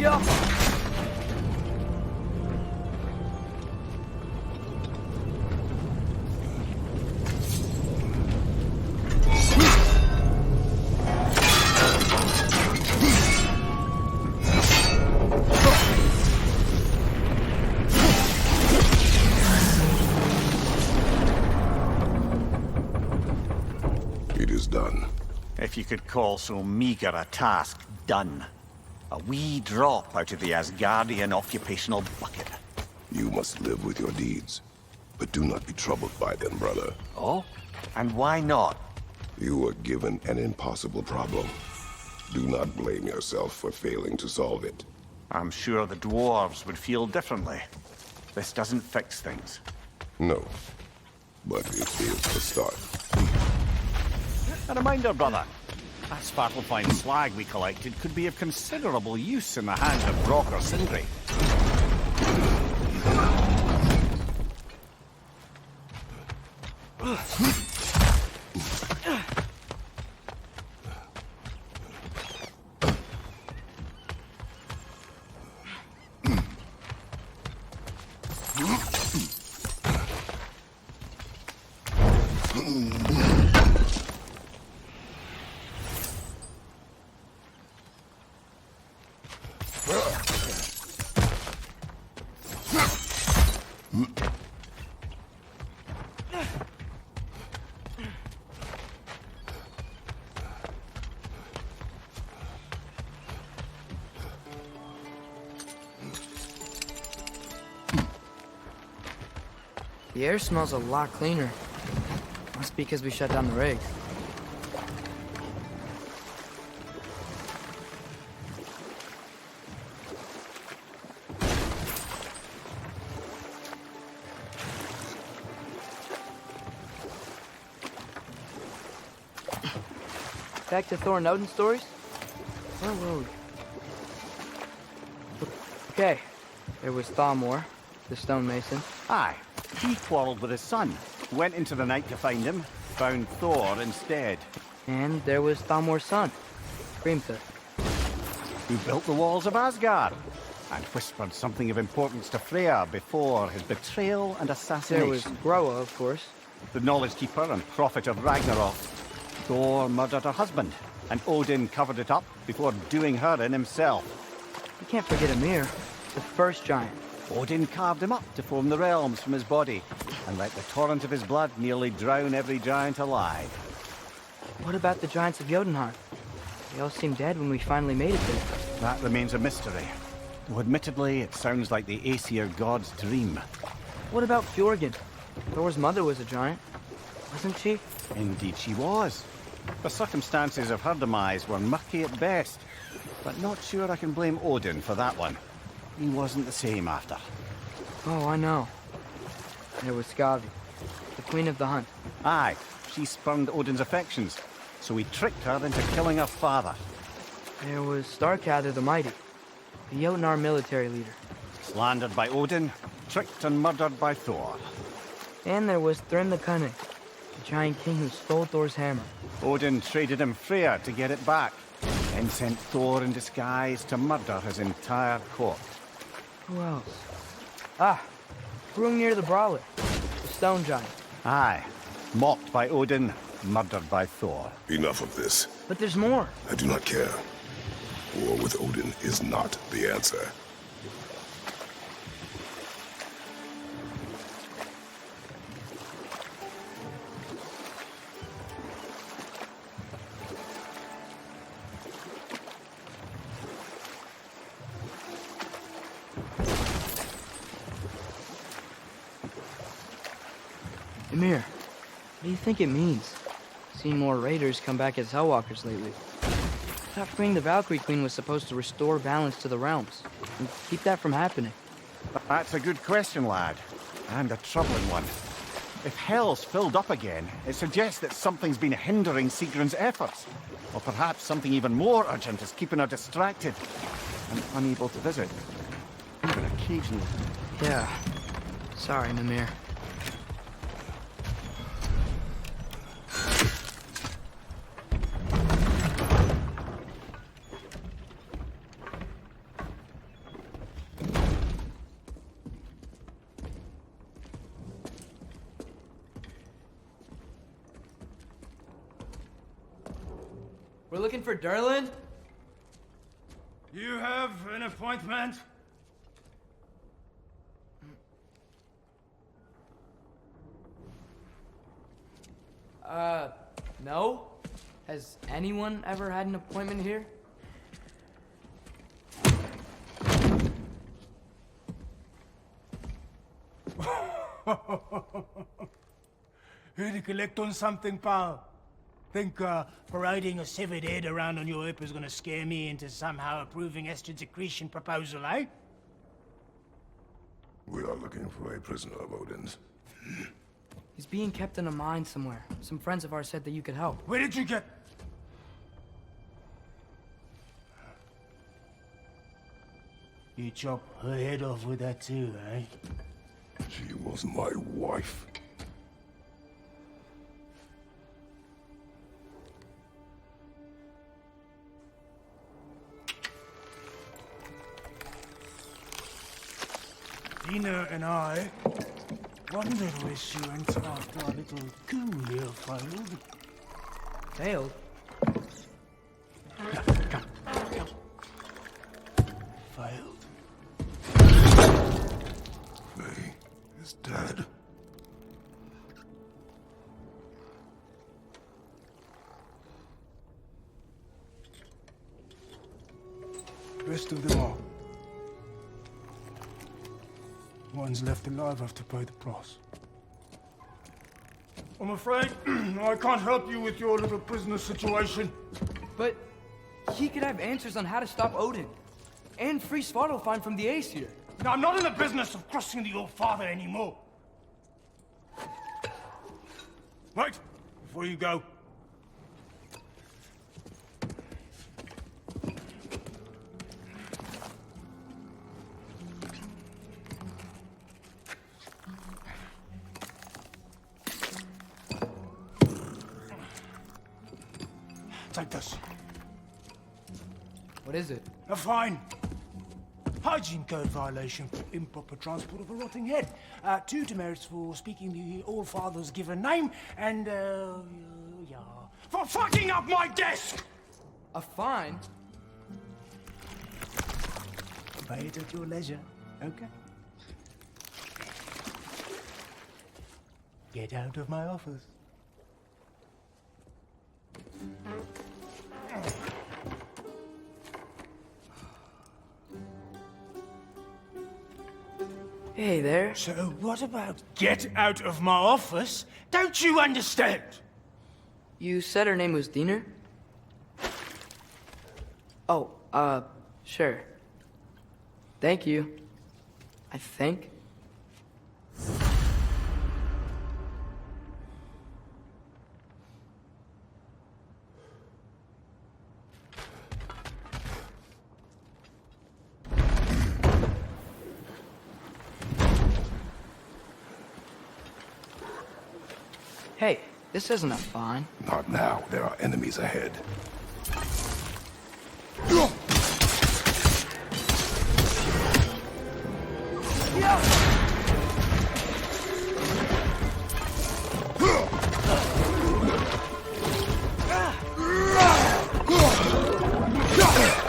Yeah. done. If you could call so meager a task done. A wee drop out of the Asgardian occupational bucket. You must live with your deeds, but do not be troubled by them, brother. Oh? And why not? You were given an impossible problem. Do not blame yourself for failing to solve it. I'm sure the dwarves would feel differently. This doesn't fix things. No, but it is the start. A reminder, brother. That Svartalfheim slag we collected could be of considerable use in the hands of Brock or Sindri. The air smells a lot cleaner. Must be because we shut down the rig. Back to Thor and Odin stories? Where were we? Okay, there was Thalmor, the stonemason. Aye, he quarreled with his son. Went into the night to find him, found Thor instead. And there was Thalmor's son, Grimthor. Who built the walls of Asgard and whispered something of importance to Freya before his betrayal and assassination. There was Groa, of course. The knowledge keeper and prophet of Ragnarok. Thor murdered her husband, and Odin covered it up before doing her in himself. You can't forget Ymir, the first giant. Odin carved him up to form the realms from his body, and let the torrent of his blood nearly drown every giant alive. What about the giants of Jotunheim? They all seemed dead when we finally made it there. That remains a mystery. Though admittedly, it sounds like the Aesir god's dream. What about Fjorgyn? Thor's mother was a giant, wasn't she? Indeed she was. The circumstances of her demise were murky at best, but not sure I can blame Odin for that one. He wasn't the same after. Oh, I know. There was Skavi, the queen of the hunt. Aye, she spurned Odin's affections, so he tricked her into killing her father. There was Starkadr the Mighty, the Jotnar military leader. Slandered by Odin, tricked and murdered by Thor. And there was Thrym the Cunning, the giant king who stole Thor's hammer. Odin traded him Freya to get it back, then sent Thor in disguise to murder his entire court. Who else? Ah, Hrungnir the Brawler, the stone giant. Aye, mocked by Odin, murdered by Thor. Enough of this. But there's more. I do not care. War with Odin is not the answer. Ymir, what do you think it means? Seeing more raiders come back as Hellwalkers lately. I thought freeing the Valkyrie Queen was supposed to restore balance to the realms and keep that from happening. That's a good question, lad. And a troubling one. If Hell's filled up again, it suggests that something's been hindering Sigrun's efforts. Or perhaps something even more urgent is keeping her distracted and unable to visit. Even occasionally. Yeah. Sorry, Mimir. We're looking for Durland? You have an appointment? No? Has anyone ever had an appointment here? Here to collect on something, pal? Think parading a severed head around on your hip is gonna scare me into somehow approving Estrid's accretion proposal, eh? We are looking for a prisoner of Odin's. He's being kept in a mine somewhere. Some friends of ours said that you could help. Where did you get... You chop her head off with that too, eh? She was my wife. Dina and I wondered where she went after our little coup here failed. Failed? Failed. Faye is dead. Rest of them all. One's left alive have to pay the price. I'm afraid I can't help you with your little prisoner situation. But he could have answers on how to stop Odin. And free Svartalfheim from the Aesir. Now, I'm not in the business of crossing the old father anymore. Right, before you go. Take this. What is it? A fine. Hygiene code violation for improper transport of a rotting head. 2 demerits for speaking the All-Father's given name, and, yeah, for fucking up my desk! A fine? Pay it at your leisure, okay? Get out of my office. Hey there. So what about get out of my office? Don't you understand? You said her name was Diener? Oh, sure. Thank you. I think. Hey, this isn't a fine. Not now. There are enemies ahead.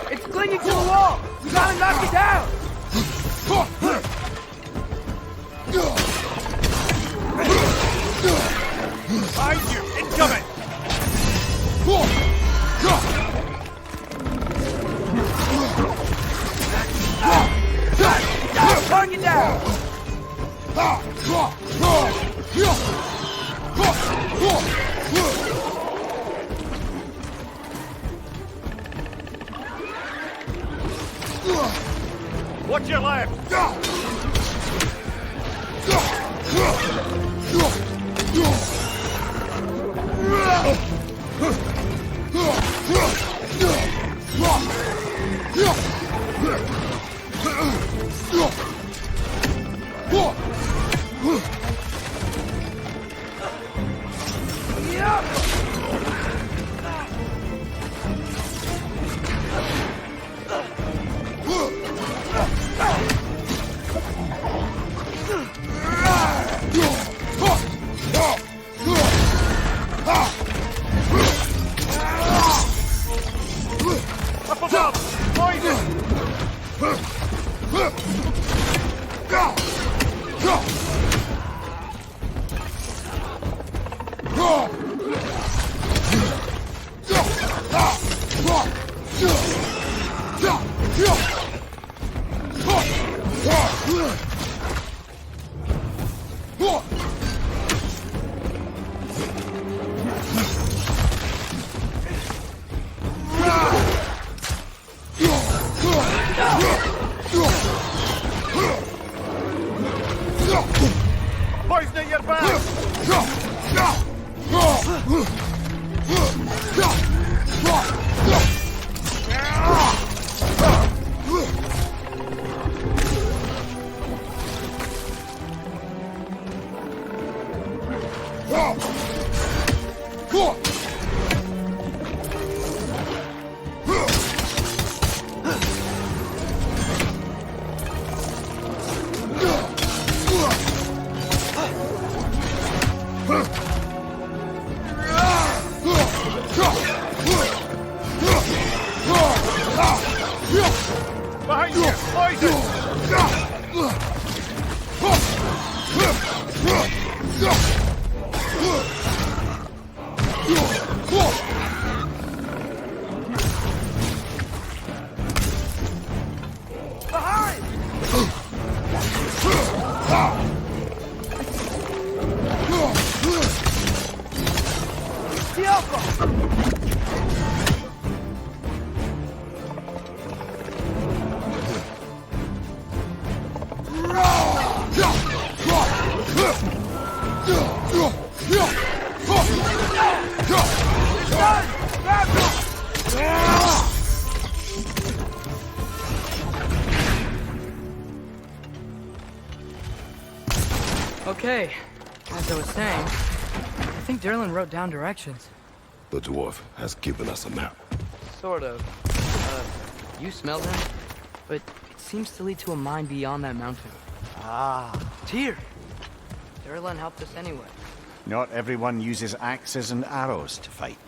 It's clinging to the wall! You gotta knock it down! Behind you! Incoming! Knock it down! Watch your left! Up above! Poison! Poison at your back! Behind you! Poison! Okay, as I was saying, I think Derlin wrote down directions. The dwarf has given us a map. Sort of. You smell that? But it seems to lead to a mine beyond that mountain. Ah. Tyr! Derlin helped us anyway. Not everyone uses axes and arrows to fight.